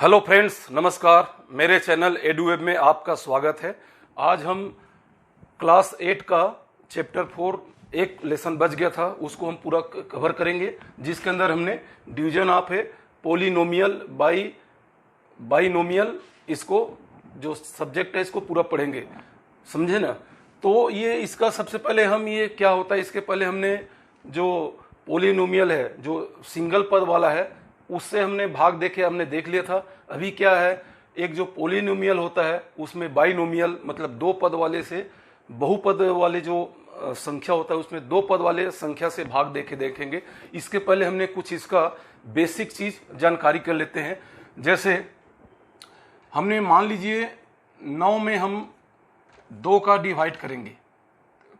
Hello friends, नमस्कार। मेरे channel एडुवेब में आपका स्वागत है। आज हम क्लास 8 का चैप्टर 4 एक लेसन बच गया था, उसको हम पूरा कवर करेंगे, जिसके अंदर हमने डिवीजन ऑफ है पोलिनोमियल बाइनोमियल, इसको जो सब्जेक्ट है इसको पूरा पढ़ेंगे, समझे ना। तो ये इसका सबसे पहले हम ये क्या होता है, इसके पहले हमने जो पोलिनोमियल है जो सिंगल पद वाला है उससे हमने भाग हमने देख लिया था। अभी क्या है, एक जो पोलिनोमियल होता है उसमें बाइनोमियल मतलब दो पद वाले से बहुपद वाले जो संख्या होता है उसमें दो पद वाले संख्या से भाग देखेंगे। इसके पहले हमने कुछ इसका बेसिक चीज जानकारी कर लेते हैं। जैसे हमने मान लीजिए 9 में हम 2 का डिवाइड करेंगे,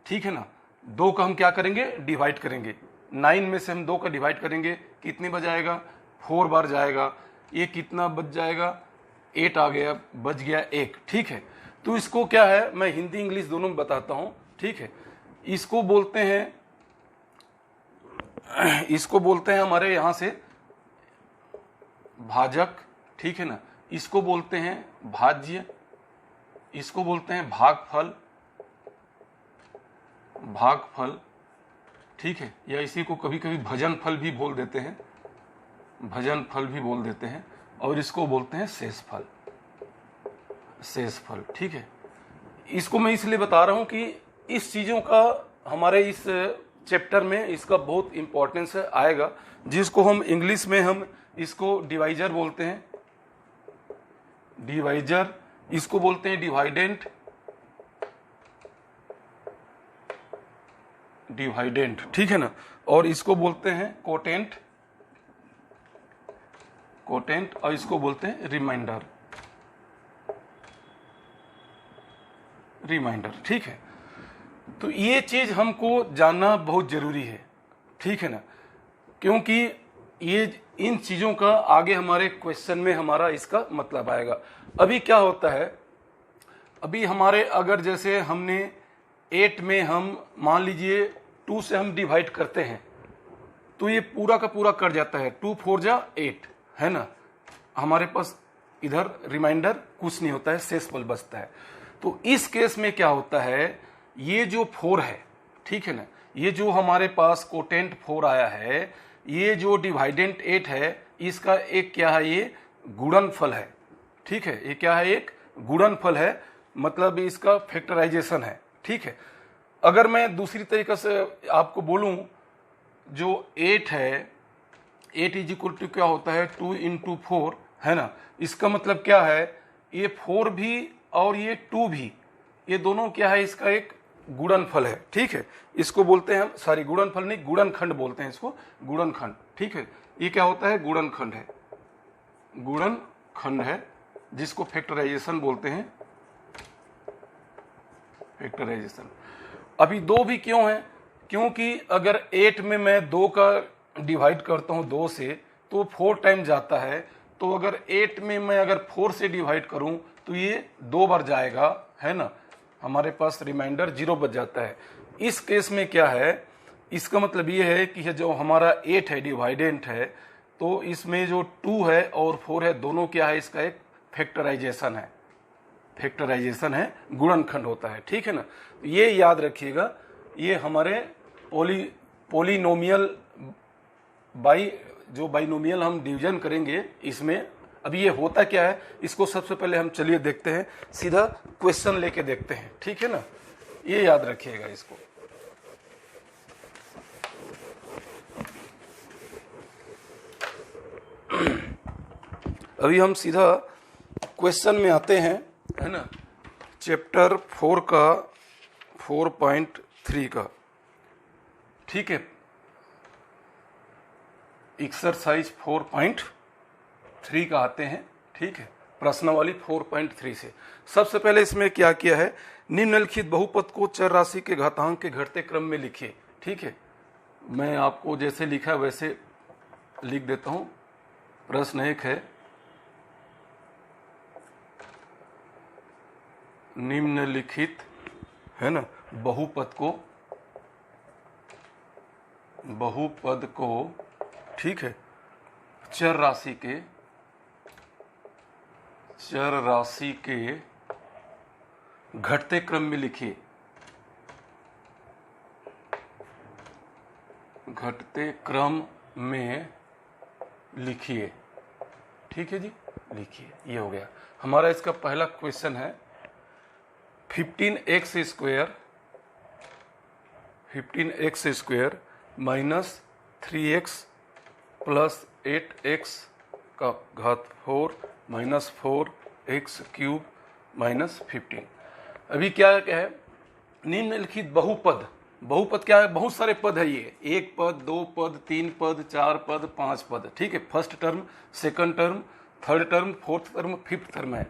ठीक है ना। 2 का हम क्या करेंगे, डिवाइड करेंगे। 9 में से हम 2 का डिवाइड करेंगे, कितनी बार जाएगा, 4 बार जाएगा। ये कितना बच जाएगा, 8 आ गया, बच गया 1, ठीक है। तो इसको क्या है, मैं हिंदी इंग्लिश दोनों में बताता हूं, ठीक है। इसको बोलते हैं हमारे यहां से भाजक, ठीक है ना। इसको बोलते हैं भाज्य, इसको बोलते हैं भागफल, ठीक है। या इसी को कभी कभी भजन फल भी बोल देते हैं, और इसको बोलते हैं शेषफल, ठीक है। इसको मैं इसलिए बता रहा हूं कि इस चीजों का हमारे इस चैप्टर में इसका बहुत इंपॉर्टेंस आएगा, जिसको हम इंग्लिश में हम इसको डिवाइजर बोलते हैं, डिवाइजर। इसको बोलते हैं डिवाइडेंट, ठीक है ना। और इसको बोलते हैं कोटेंट, और इसको बोलते हैं रिमाइंडर, ठीक है। तो ये चीज हमको जानना बहुत जरूरी है, ठीक है ना, क्योंकि ये इन चीजों का आगे हमारे क्वेश्चन में हमारा इसका मतलब आएगा। अभी क्या होता है, अभी हमारे अगर जैसे हमने 8 में हम मान लीजिए 2 से हम डिवाइड करते हैं तो ये पूरा का पूरा कट जाता है, 2 4 जा 8, है ना। हमारे पास इधर रिमाइंडर कुछ नहीं होता है, शेषफल बचता है। तो इस केस में क्या होता है, ये जो 4 है, ठीक है ना, ये जो हमारे पास कोटेंट 4 आया है, ये जो डिवाइडेंट 8 है, इसका एक क्या है, ये गुणनफल है, ठीक है। ये क्या है, एक गुणनफल है, मतलब इसका फैक्टराइजेशन है, ठीक है। अगर मैं दूसरी तरीके से आपको बोलूं, जो 8 है, 8 इज इक्वल टू क्या होता है, 2 इंटू 4, है ना। इसका मतलब क्या है, ये 4 भी और ये 2 भी, ये दोनों क्या है, इसका एक गुणनफल है, ठीक है। इसको बोलते हैं, सॉरी गुणनफल नहीं, गुणनखंड बोलते हैं इसको, गुणनखंड, ठीक है। ये क्या होता है, गुणनखंड है, जिसको फैक्टराइजेशन बोलते हैं, फैक्टराइजेशन। अभी 2 भी क्यों है, क्योंकि अगर 8 में मैं 2 का डिवाइड करता हूं 2 से तो 4 टाइम जाता है। तो अगर 8 में मैं अगर 4 से डिवाइड करूं तो ये 2 बार जाएगा, है ना। हमारे पास रिमाइंडर 0 बच जाता है। इस केस में क्या है, इसका मतलब ये है कि जो हमारा 8 है, डिवाइडेंट है, तो इसमें जो 2 है और 4 है, दोनों क्या है, इसका एक फैक्टराइजेशन है, गुणनखंड होता है, ठीक है ना। ये याद रखिएगा, ये हमारे पोलिनोमियल बाइनोमियल हम डिवीजन करेंगे इसमें। अब ये होता क्या है, इसको सबसे पहले हम चलिए देखते हैं, सीधा क्वेश्चन लेके देखते हैं, ठीक है ना। ये याद रखिएगा इसको। अभी हम सीधा क्वेश्चन में आते हैं, है ना। चैप्टर 4 का 4.3 का, ठीक है। एक्सरसाइज 4.3 का आते हैं, ठीक है। प्रश्नावली 4.3 से सबसे पहले इसमें क्या किया है, निम्नलिखित बहुपद को चर राशि के घातांक के घटते क्रम में लिखिए, ठीक है। मैं आपको जैसे लिखा वैसे लिख देता हूं। प्रश्न 1 है, निम्नलिखित, है ना, बहुपद को, ठीक है, चर राशि के चर राशि के घटते क्रम में लिखिए, घटते क्रम में लिखिए। ठीक है जी, लिखिए। ये हो गया हमारा इसका पहला क्वेश्चन है। 15x square minus 3x plus 8x का घात 4 माइनस 4x क्यूब माइनस 15। अभी क्या है, निम्नलिखित बहुपद। बहुपद क्या है? बहुत सारे पद है ये, एक पद, दो पद, तीन पद, चार पद, पांच पद। ठीक है, first term, second term, third term, fourth term, fifth term है।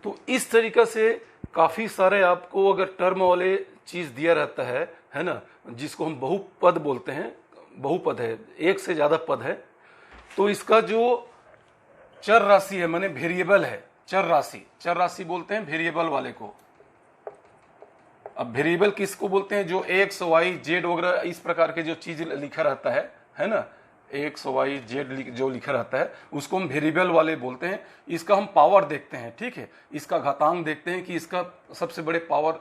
तो इस तरीका से काफी सारे आपको अगर टर्म वाले चीज दिया रहता है ना, जिसको हम बहुपद बोलते हैं, बहुपद है, एक से ज्यादा पद है, तो इसका जो चर राशि है, माने वेरिएबल है, चर राशि बोलते हैं वेरिएबल वाले को। अब वेरिएबल किसको बोलते हैं? जो एक्स वाई जेड वगैरह इस प्रकार के जो चीज लिखा रहता है ना, एक्स वाई जेड जो लिखा रहता है उसको हम वेरिएबल वाले बोलते हैं। इसका हम पावर देखते हैं, ठीक है, इसका घातांक देखते हैं कि इसका सबसे बड़े पावर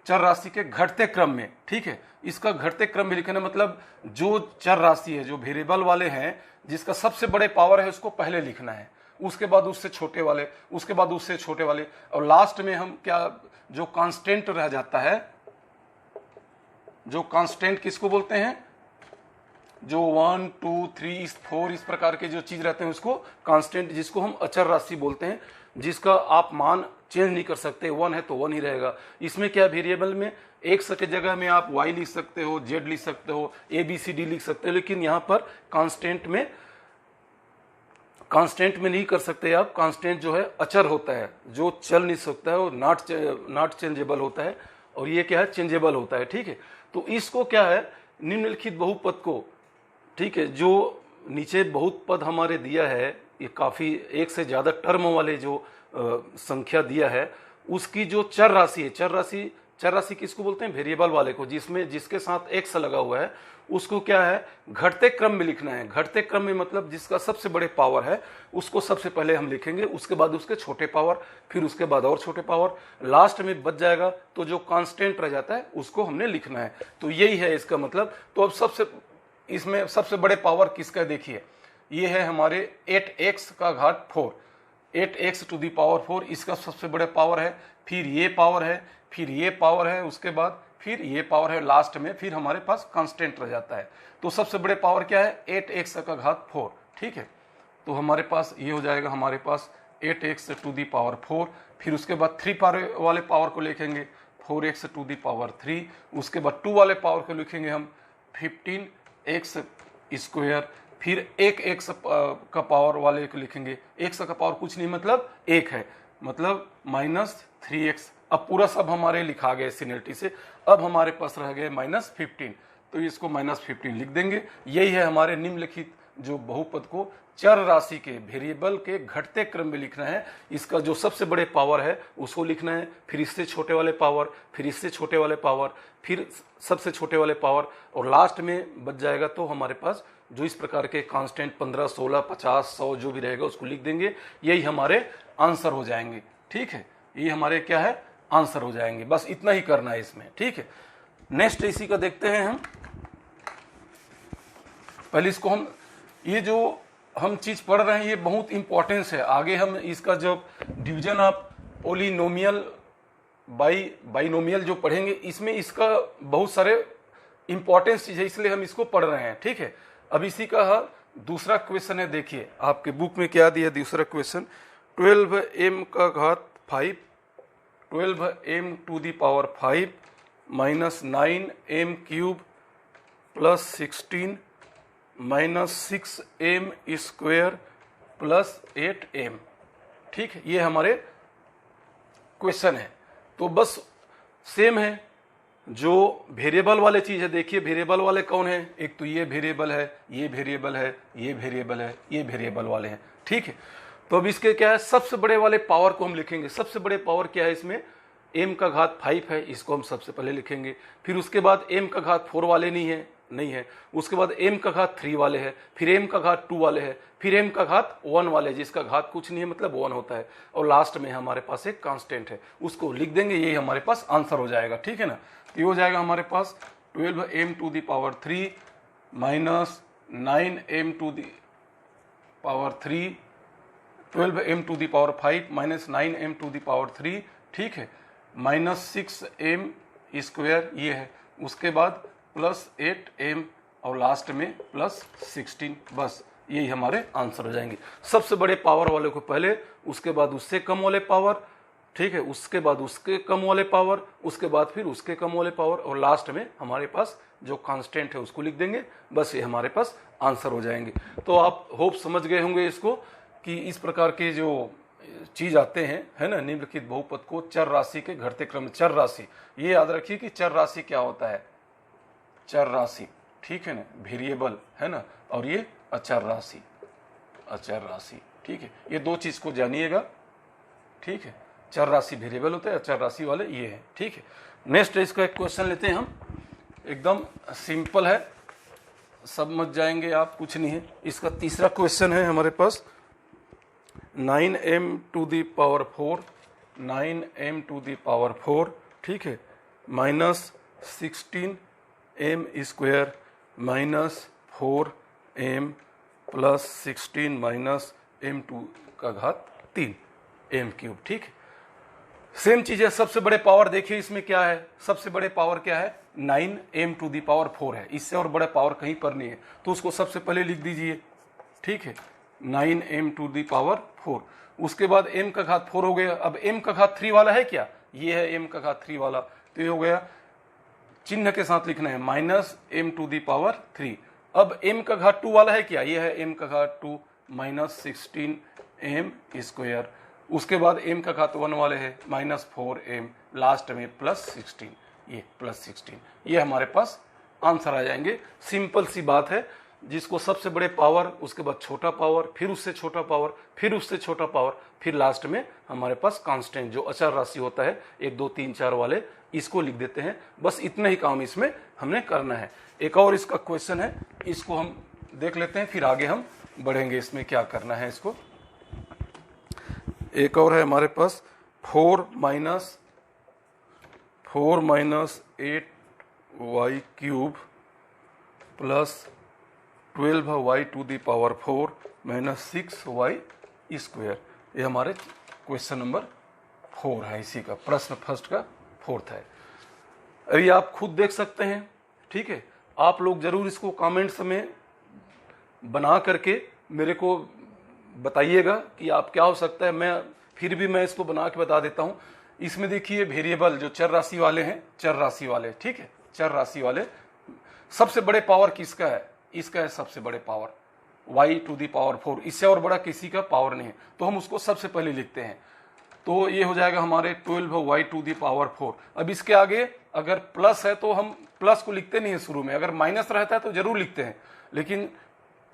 चर राशि के घटते क्रम में। ठीक है, इसका घटते क्रम में लिखना मतलब जो चर राशि है, जो वेरिएबल वाले हैं, जिसका सबसे बड़े पावर है उसको पहले लिखना है, उसके बाद उससे छोटे वाले, उसके बाद उससे छोटे वाले, और लास्ट में हम क्या, जो कांस्टेंट रह जाता है, जो कांस्टेंट किसको बोलते हैं? जो 1 2 3 4 इस प्रकार के जो चीज रहते हैं उसको कांस्टेंट, जिसको हम अचर राशि बोलते हैं, जिसका आप मान चेंज नहीं कर सकते। 1 है तो 1 ही रहेगा। इसमें क्या, वेरिएबल में एक्स के जगह में आप वाई लिख सकते हो, जेड लिख सकते हो, ए बी सी डी लिख सकते हो, लेकिन यहां पर कांस्टेंट में नहीं कर सकते आप। कांस्टेंट जो है अचर होता है, जो चल नहीं सकता है, वो नॉट चेंजेबल होता है, और ये क्या है, चेंजेबल होता है। ठीक है, तो इसको क्या है, निम्नलिखित बहुपद को, ठीक है, जो नीचे बहुत पद हमारे दिया है, ये काफी एक से ज्यादा टर्म वाले जो संख्या दिया है, उसकी जो चर राशि है, चर राशि किसको बोलते हैं? वेरिएबल वाले को, जिसके साथ एक्स लगा हुआ है, उसको क्या है, घटते क्रम में लिखना है। घटते क्रम में मतलब जिसका सबसे बड़े पावर है उसको सबसे पहले हम लिखेंगे, उसके बाद उसके छोटे पावर, फिर उसके बाद और छोटे पावर, लास्ट में बच जाएगा तो जो कांस्टेंट रह जाता है उसको हमने लिखना है। तो यही है इसका मतलब। तो अब इसमें सबसे बड़े पावर किसका, देखिए ये है हमारे 8x का घात 4, 8x टू दी पावर 4, इसका सबसे बड़े पावर है, फिर ये पावर है, फिर ये पावर है, उसके बाद फिर ये पावर है, लास्ट में फिर हमारे पास कांस्टेंट रह जाता है। तो सबसे बड़े पावर क्या है? 8x का घात 4। ठीक है, तो हमारे पास ये हो जाएगा, हमारे पास 8x टू दी पावर 4, फिर उसके बाद 3 पावर वाले पावर को लिखेंगे 4x टू दी पावर 3, उसके बाद 2 वाले पावर को लिखेंगे हम 15x स्क्वायर, फिर एक x का पावर वाले को लिखेंगे, x का पावर कुछ नहीं मतलब 1 है, मतलब -3x। अब पूरा सब हमारे लिखा गया सीनियरिटी से। अब हमारे पास रह गए -15, तो इसको -15 लिख देंगे। यही है हमारे निम्नलिखित जो बहुपद को चर राशि के वेरिएबल के घटते क्रम में लिखना है। इसका जो सबसे बड़े पावर है उसको लिखना है, फिर इससे छोटे वाले पावर, फिर इससे छोटे वाले पावर, फिर सबसे छोटे वाले पावर, और लास्ट में बच जाएगा तो हमारे पास जो इस प्रकार के कांस्टेंट 15 16 50 100 जो भी रहेगा उसको लिख देंगे। यही हमारे आंसर हो जाएंगे। ठीक है, ये हमारे क्या है, आंसर हो जाएंगे। बस इतना ही करना है इसमें। ठीक है, नेक्स्ट इसी का देखते हैं हम। पहले इसको हम, ये जो हम चीज पढ़ रहे हैं ये बहुत इंपॉर्टेंस है। आगे हम इसका जब डिवीजन ऑफ पोलिनोमियल बाइनोमियल जो पढ़ेंगे, इसमें इसका बहुत सारे इंपॉर्टेंस चीज है, इसलिए हम इसको पढ़ रहे हैं। ठीक है, अब इसी का दूसरा क्वेश्चन है, देखिए आपके बुक में क्या दिया दूसरा क्वेश्चन, 12m का घात 5, 12m to the power 5 minus 9m cube plus 16 minus 6m square plus 8m। ठीक है, ये हमारे क्वेश्चन है। तो बस सेम है, जो वेरिएबल वाले चीज है, देखिए वेरिएबल वाले कौन है, एक तो ये वेरिएबल है, ये वेरिएबल है, ये वेरिएबल है, ये वेरिएबल वाले हैं। ठीक है, तो अब इसके क्या है, सबसे बड़े वाले पावर को हम लिखेंगे। सबसे बड़े पावर क्या है इसमें, m का घात 5 है, इसको हम सबसे पहले लिखेंगे। फिर उसके बाद m का घात 4 वाले नहीं है, नहीं है। उसके बाद m का घात 3 वाले है, फिर m का घात 2 वाले है, फिर m का घात 1 वाले जिसका घात कुछ नहीं है मतलब 1 होता है, और लास्ट में हमारे पास एक कांस्टेंट है, उसको लिख देंगे, ये हमारे पास आंसर हो जाएगा। ठीक है ना, ये हो जाएगा हमारे पास 12m to the power 3 minus 9m to the power 3, 12m to the power 5 minus 9m to the power 3, ठीक है, माइनस 6m स्क्वायर ये है, उसके बाद प्लस 8m और लास्ट में प्लस 16, बस यही हमारे आंसर हो जाएंगे। सबसे बड़े पावर वाले को पहले, उसके बाद उससे कम वाले पावर, ठीक है, उसके बाद उसके कम वाले पावर, उसके बाद फिर उसके कम वाले पावर, और लास्ट में हमारे पास जो कांस्टेंट है उसको लिख देंगे, बस ये हमारे पास आंसर हो जाएंगे। तो आप होप समझ गए होंगे इसको कि इस प्रकार के जो चीज आते हैं, है ना, निम्नलिखित बहुपद को चर राशि के घटते क्रम, चर राशि, ये याद रखिए कि चर राशि क्या होता है, चर राशि, ठीक है ना, वेरिएबल, है ना, और ये अचर राशि, अचर राशि, ठीक है, ये दो चीज को जानिएगा। ठीक है, चर राशि वेरिएबल होता है, अचर राशि वाले ये है। ठीक है, नेक्स्ट इसका एक क्वेश्चन लेते हैं हम, एकदम सिंपल है, समझ जाएंगे आप, कुछ नहीं है। इसका तीसरा क्वेश्चन है हमारे पास 9m to the power 4, 9m to the power 4, ठीक है, minus 16m square minus 4m plus 16 minus m2 का घात 3 m क्यूब। ठीक है, सेम चीज है। सबसे बड़े पावर देखिए इसमें क्या है, सबसे बड़े पावर क्या है, 9m टू द पावर 4 है, इससे और बड़ा पावर कहीं पर नहीं है, तो उसको सबसे पहले लिख दीजिए। ठीक है, 9m टू द पावर 4, उसके बाद m का घात 4 हो गया। अब m का घात 3 वाला है क्या, ये है m का घात 3 वाला, तो ये हो गया, चिन्ह के साथ लिखना है minus m to the power 3। अब m का घात 2 वाला है क्या, ये है m का घात 2 माइनस 16m स्क्वायर, उसके बाद m का घात 1 वाले है माइनस 4m, लास्ट में प्लस 16, ये प्लस 16, ये हमारे पास आंसर आ जाएंगे। सिंपल सी बात है, जिसको सबसे बड़े पावर, उसके बाद छोटा पावर, फिर उससे छोटा पावर, फिर उससे छोटा पावर, फिर लास्ट में हमारे पास कांस्टेंट जो अचर राशि होता है 1 2 3 4 वाले, इसको लिख देते हैं। बस इतना ही काम इसमें हमने करना है। एक और इसका क्वेश्चन है, इसको हम देख लेते हैं, फिर आगे हम बढ़ेंगे इसमें क्या करना है इसको। एक और है हमारे पास 4 minus 8y cube plus 12y to the power 4 minus 6y square, ये हमारे क्वेश्चन नंबर 4 है, इसी का प्रश्न फर्स्ट का 4th है। अभी आप खुद देख सकते हैं। ठीक है, आप लोग जरूर इसको कमेंट्स में बना करके मेरे को बताइएगा कि आप क्या हो सकता है, मैं इसको बना के बता देता हूं। इसमें देखिए वेरिएबल जो चर राशि वाले हैं, चर राशि वाले, ठीक है, चर राशि वाले, सबसे बड़े पावर किसका है, इसका है सबसे बड़े power y to the power 4, इससे और बड़ा किसी का पावर नहीं है, तो हम उसको सबसे पहले लिखते हैं। तो ये हो जाएगा हमारे 12y टू दी पावर 4। अब इसके आगे अगर प्लस है तो हम प्लस को लिखते नहीं है शुरू में, अगर माइनस रहता है तो जरूर लिखते हैं, लेकिन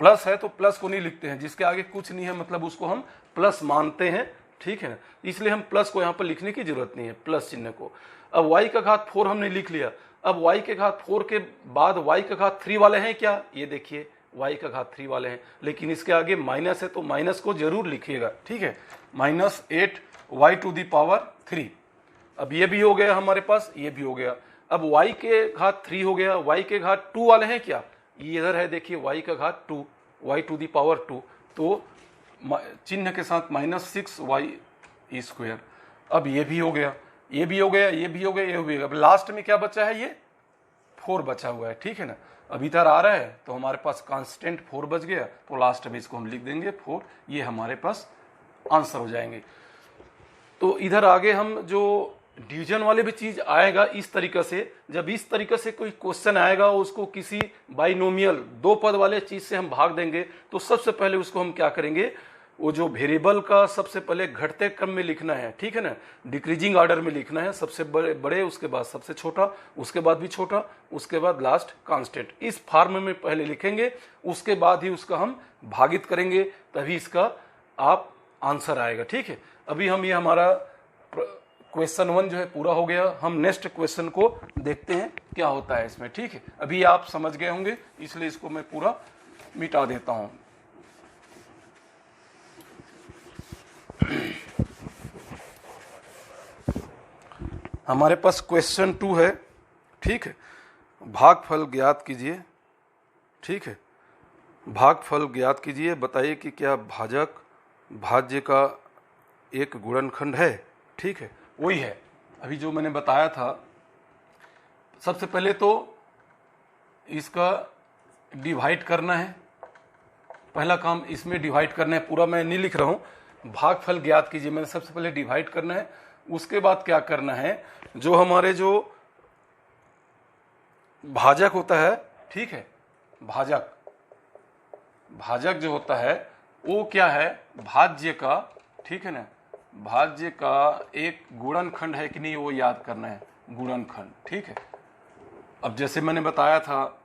प्लस है तो प्लस को नहीं लिखते हैं, जिसके आगे कुछ नहीं है मतलब उसको हम प्लस मानते हैं। ठीक है ना, इसलिए हम प्लस को यहाँ पर लिखने की जरूरत नहीं है, प्लस चिन्ह को। अब y का घात 4 हमने लिख लिया। अब y के घात 4 के बाद y का घात 3 वाले हैं क्या, ये देखिए y का घात 3 वाले हैं, लेकिन इसके आगे माइनस है तो माइनस को जरूर लिखिएगा। ठीक है, minus 8y to the power 3। अब ये भी हो गया हमारे पास, ये भी हो गया। अब y के घात 3 हो गया, y के घात 2 वाले हैं क्या, ये इधर है, देखिए y का घात 2, y टू दी पावर 2, तो चिन्ह के साथ माइनस 6y स्क्वायर। अब ये भी हो गया, ये भी हो गया, ये भी हो गया, ये भी हो गया। अब लास्ट में क्या बचा है, ये 4 बचा हुआ है। ठीक है ना, अब इधर आ रहा है तो हमारे पास कांस्टेंट 4 बच गया, तो लास्ट में इसको हम लिख देंगे 4, ये हमारे पास आंसर हो जाएंगे। तो इधर आगे हम जो डिवीजन वाले भी चीज आएगा इस तरीके से, जब इस तरीके से कोई क्वेश्चन आएगा उसको किसी बाइनोमियल 2 पद वाले चीज से हम भाग देंगे, तो सबसे पहले उसको हम क्या करेंगे, वो जो वेरिएबल का सबसे पहले घटते क्रम में लिखना है। ठीक है ना, डिक्रीजिंग ऑर्डर में लिखना है, सबसे बड़े उसके बाद सबसे छोटा, उसके बाद भी छोटा, उसके बाद लास्ट कांस्टेंट। इस फॉर्म में पहले लिखेंगे, उसके बाद ही उसका हम भागित करेंगे, तभी इसका आप आंसर आएगा। ठीक है, अभी हम ये हमारा क्वेश्चन 1 जो है पूरा हो गया। हम नेक्स्ट क्वेश्चन को देखते हैं क्या होता है इसमें, ठीक है। अभी आप समझ गए होंगे, इसलिए इसको मैं पूरा मिटा देता हूं। हमारे पास क्वेश्चन 2 है, ठीक है। भागफल ज्ञात कीजिए, ठीक है। भागफल ज्ञात कीजिए, बताइए कि क्या भाजक भाज्य का एक गुणनखंड है, ठीक है। वही है अभी जो मैंने बताया था। सबसे पहले तो इसका डिवाइड करना है, पहला काम इसमें डिवाइड करना है। पूरा मैं नहीं लिख रहा हूं। भागफल ज्ञात कीजिए, मैंने सबसे पहले डिवाइड करना है। उसके बाद क्या करना है, जो हमारे जो भाजक होता है, ठीक है, भाजक जो होता है वो क्या है, भाज्य का, ठीक है ना, भाज्य का एक गुणनखंड है कि नहीं वो याद करना है, गुणनखंड, ठीक है। अब जैसे मैंने बताया था,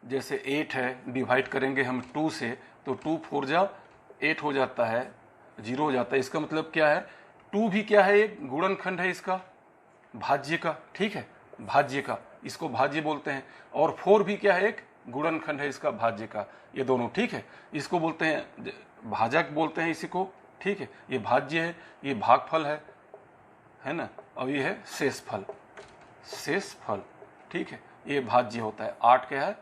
जैसे 8 है, डिवाइड करेंगे हम 2 से, तो 2 4 जा 8 हो जाता है, 0 हो जाता है। इसका मतलब क्या है, 2 भी क्या है, एक गुणनखंड है इसका, भाज्य का, ठीक है, भाज्य का, इसको भाज्य बोलते हैं। और 4 भी क्या है, एक गुणनखंड है इसका, भाज्य का, ये दोनों, ठीक है। इसको बोलते हैं भाजक बोलते हैं इसी को, ठीक है। ये भाज्य है, ये भागफल है ना, और ये है शेषफल, शेषफल, ठीक है। ये भाज्य होता है, 8 क्या है,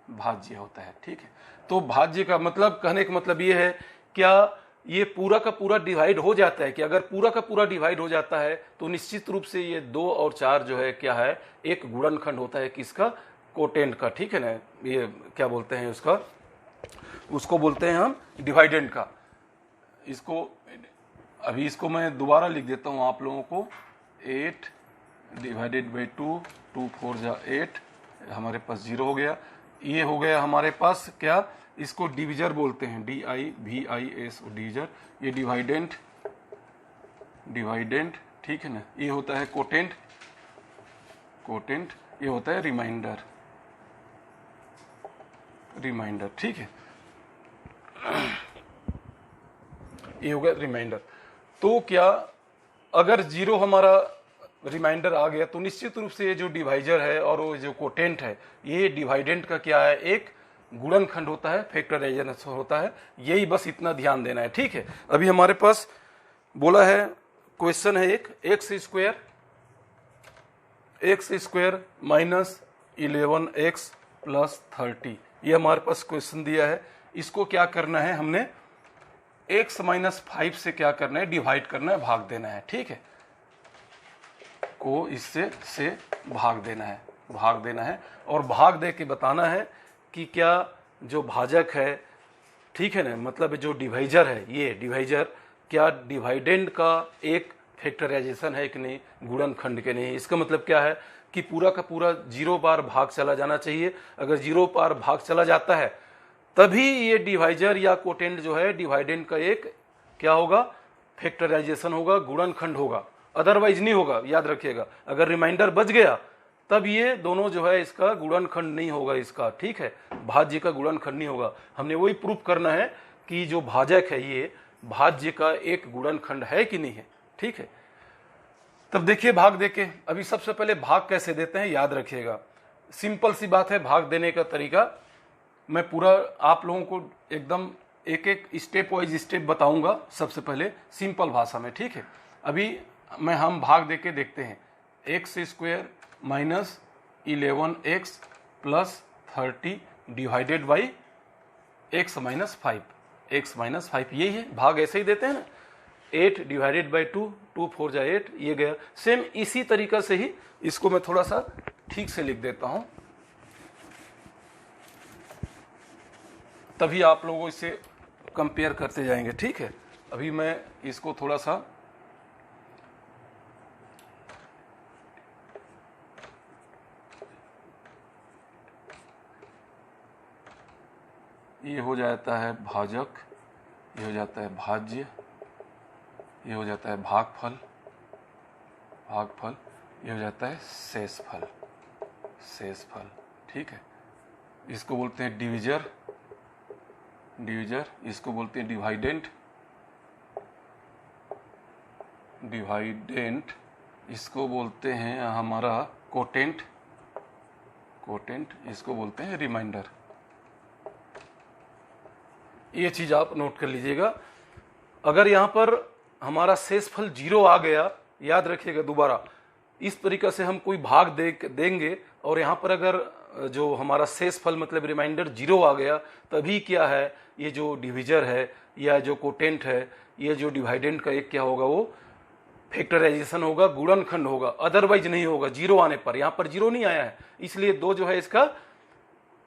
भाज्य होता है, ठीक है। तो भाज्य का मतलब, कहने का मतलब ये है, क्या ये पूरा का पूरा डिवाइड हो जाता है कि अगर पूरा का पूरा डिवाइड हो जाता है तो निश्चित रूप से ये 2 और 4 जो है क्या है, एक गुणनखंड होता है किसका, कोटेंट का, ठीक है ना। ये क्या बोलते हैं उसका, उसको बोलते हैं हम डिवाइडेंट का। इसको अभी इसको मैं दोबारा लिख देता हूं आप लोगों को। 8 डिवाइडेड बाई 2, 2 4 जा 8, हमारे पास 0 हो गया। ये हो गया हमारे पास क्या, इसको डिविजर बोलते हैं, DIVIS, डिविजर। ये डिवाइडेंट, ठीक है ना। ये होता है कोटेंट, ये होता है रिमाइंडर, ठीक है। ये हो गया रिमाइंडर। तो क्या अगर 0 हमारा रिमाइंडर आ गया तो निश्चित रूप से ये जो डिवाइजर है और वो जो कोटेंट है, ये डिवाइडेंट का क्या है, एक गुणनखंड होता है, फैक्टराइजेशन होता है। यही बस इतना ध्यान देना है, ठीक है। अभी हमारे पास बोला है, क्वेश्चन है एक, x square minus 11x plus 30, ये हमारे पास क्वेश्चन दिया है। इसको क्या करना है, हमने x माइनस 5 से क्या करना है, डिवाइड करना है, भाग देना है, ठीक है, को इससे से भाग देना है, और भाग दे के बताना है कि क्या जो भाजक है, ठीक है ना, मतलब जो डिवाइजर है, ये डिवाइजर क्या डिवाइडेंड का एक फैक्टराइजेशन है कि नहीं, गुणनखंड के नहीं। इसका मतलब क्या है कि पूरा का पूरा 0 बार भाग चला जाना चाहिए। अगर 0 बार भाग चला जाता है तभी ये डिवाइजर या कोटेंट जो है डिवाइडेंड का एक क्या होगा, फैक्टराइजेशन होगा, गुणनखंड होगा, अदरवाइज नहीं होगा, याद रखिएगा। अगर रिमाइंडर बच गया तब ये दोनों जो है इसका गुणनखंड नहीं होगा इसका, ठीक है, भाज्य का गुणनखंड नहीं होगा। हमने वही प्रूफ करना है कि जो भाजक है ये भाज्य का एक गुणनखंड है कि नहीं है, ठीक है। तब देखिए भाग देके, अभी सबसे पहले भाग कैसे देते हैं याद रखिएगा। सिंपल सी बात है, भाग देने का तरीका मैं पूरा आप लोगों को एकदम एक एक स्टेप वाइज स्टेप बताऊंगा, सबसे पहले सिंपल भाषा में, ठीक है। अभी हम भाग देके देखते हैं। X square minus 11x plus 30 divided by x minus 5, यही है भाग, ऐसे ही देते हैं ना। 8 डिवाइडेड बाई 2, 2 4 जा 8, ये गया। सेम इसी तरीका से ही इसको मैं थोड़ा सा ठीक से लिख देता हूं, तभी आप लोगों इसे कंपेयर करते जाएंगे, ठीक है। अभी मैं इसको थोड़ा सा ये हो जाता है भाजक, ये हो जाता है भाज्य, ये हो जाता है भागफल, ये हो जाता है शेषफल, ठीक है। इसको बोलते हैं डिविजर, इसको बोलते हैं डिवाइडेंट, डिवाइडेंट, इसको बोलते हैं हमारा कोटेंट, इसको बोलते हैं रिमाइंडर। ये चीज आप नोट कर लीजिएगा। अगर यहां पर हमारा शेषफल 0 आ गया, याद रखिएगा दोबारा, इस तरीके से हम कोई भाग देंगे और यहां पर अगर जो हमारा शेषफल मतलब रिमाइंडर 0 आ गया, तभी क्या है, ये जो डिविजर है या जो कोटेंट है, ये जो डिवाइडेंट का एक क्या होगा, वो फैक्टराइजेशन होगा, गुणनखंड होगा, अदरवाइज नहीं होगा 0 आने पर। यहां पर 0 नहीं आया है, इसलिए 2 जो है इसका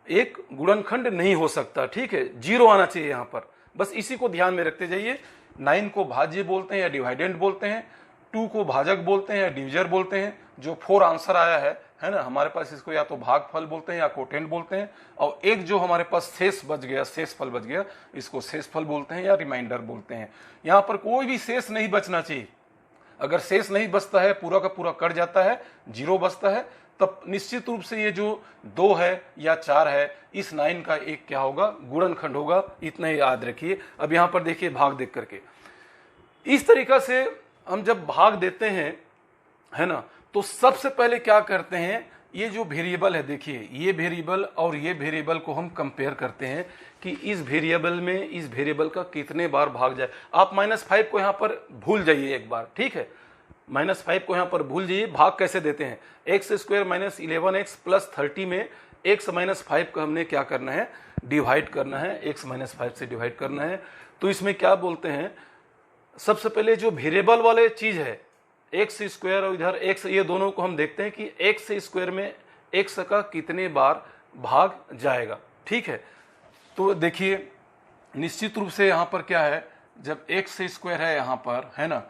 एक गुणनखंड नहीं हो सकता। ठीक है, 0 आना चाहिए यहां पर, बस इसी को ध्यान में रखते जाइए। 9 को भाज्य बोलते हैं या डिवाइडेंट बोलते हैं, 2 को भाजक बोलते हैं या डिविजर बोलते हैं। जो 4 आंसर आया है ना हमारे पास, इसको या तो भागफल बोलते हैं या कोटेंट बोलते हैं। और एक जो हमारे पास शेषफल बच गया, इसको शेषफल बोलते हैं या रिमाइंडर बोलते हैं। यहां पर कोई भी शेष नहीं बचना चाहिए। अगर शेष नहीं बचता है, पूरा का पूरा कट जाता है, 0 बचता है, तब निश्चित रूप से ये जो 2 है या 4 है, इस 9 का एक क्या होगा, गुणनखंड होगा। इतना ही याद रखिए। अब यहां पर देखिए भाग देख करके, इस तरीका से हम जब भाग देते हैं, है ना, तो सबसे पहले क्या करते हैं, ये जो वेरिएबल है, देखिए ये वेरिएबल और ये वेरिएबल को हम कंपेयर करते हैं कि इस वेरिएबल में इस वेरिएबल का कितने बार भाग जाए। आप -5 को यहां पर भूल जाइए एक बार, ठीक है, -5 को यहां पर भूल जाइए। भाग कैसे देते हैं, x² - 11x + 30 में x - 5 को हमने क्या करना है, डिवाइड करना है, x - 5 से डिवाइड करना है। तो इसमें क्या बोलते हैं, सबसे पहले जो वेरिएबल वाले चीज है x² और इधर x, ये दोनों को हम देखते हैं कि x² में x का कितने बार भाग जाएगा। ठीक है, तो देखिए निश्चित रूप से यहां पर क्या है, जब x² है यहां पर, है ना,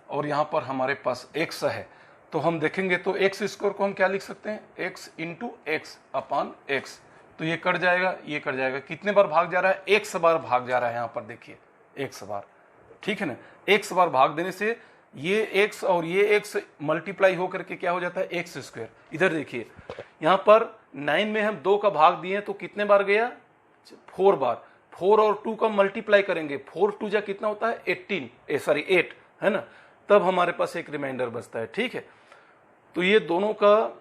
और यहां पर हमारे पास x है, तो हम देखेंगे तो x² को हम क्या लिख सकते हैं, x × x/x। तो ये कट जाएगा, ये कट जाएगा। कितने बार भाग जा रहा है, 100 बार भाग जा रहा है। यहां पर देखिए 100 बार, ठीक है ना। 100 बार भाग देने से ये x और ये x मल्टीप्लाई होकर के क्या हो जाता है, x²। इधर देखिए यहां पर 9 में हम 2 का भाग दिए तो कितने बार गया, 4 बार। 4 और 2 का मल्टीप्लाई करेंगे, 4 2 जा कितना होता है, 8, है ना, तब हमारे पास एक रिमाइंडर बचता है। ठीक है, तो ये दोनों का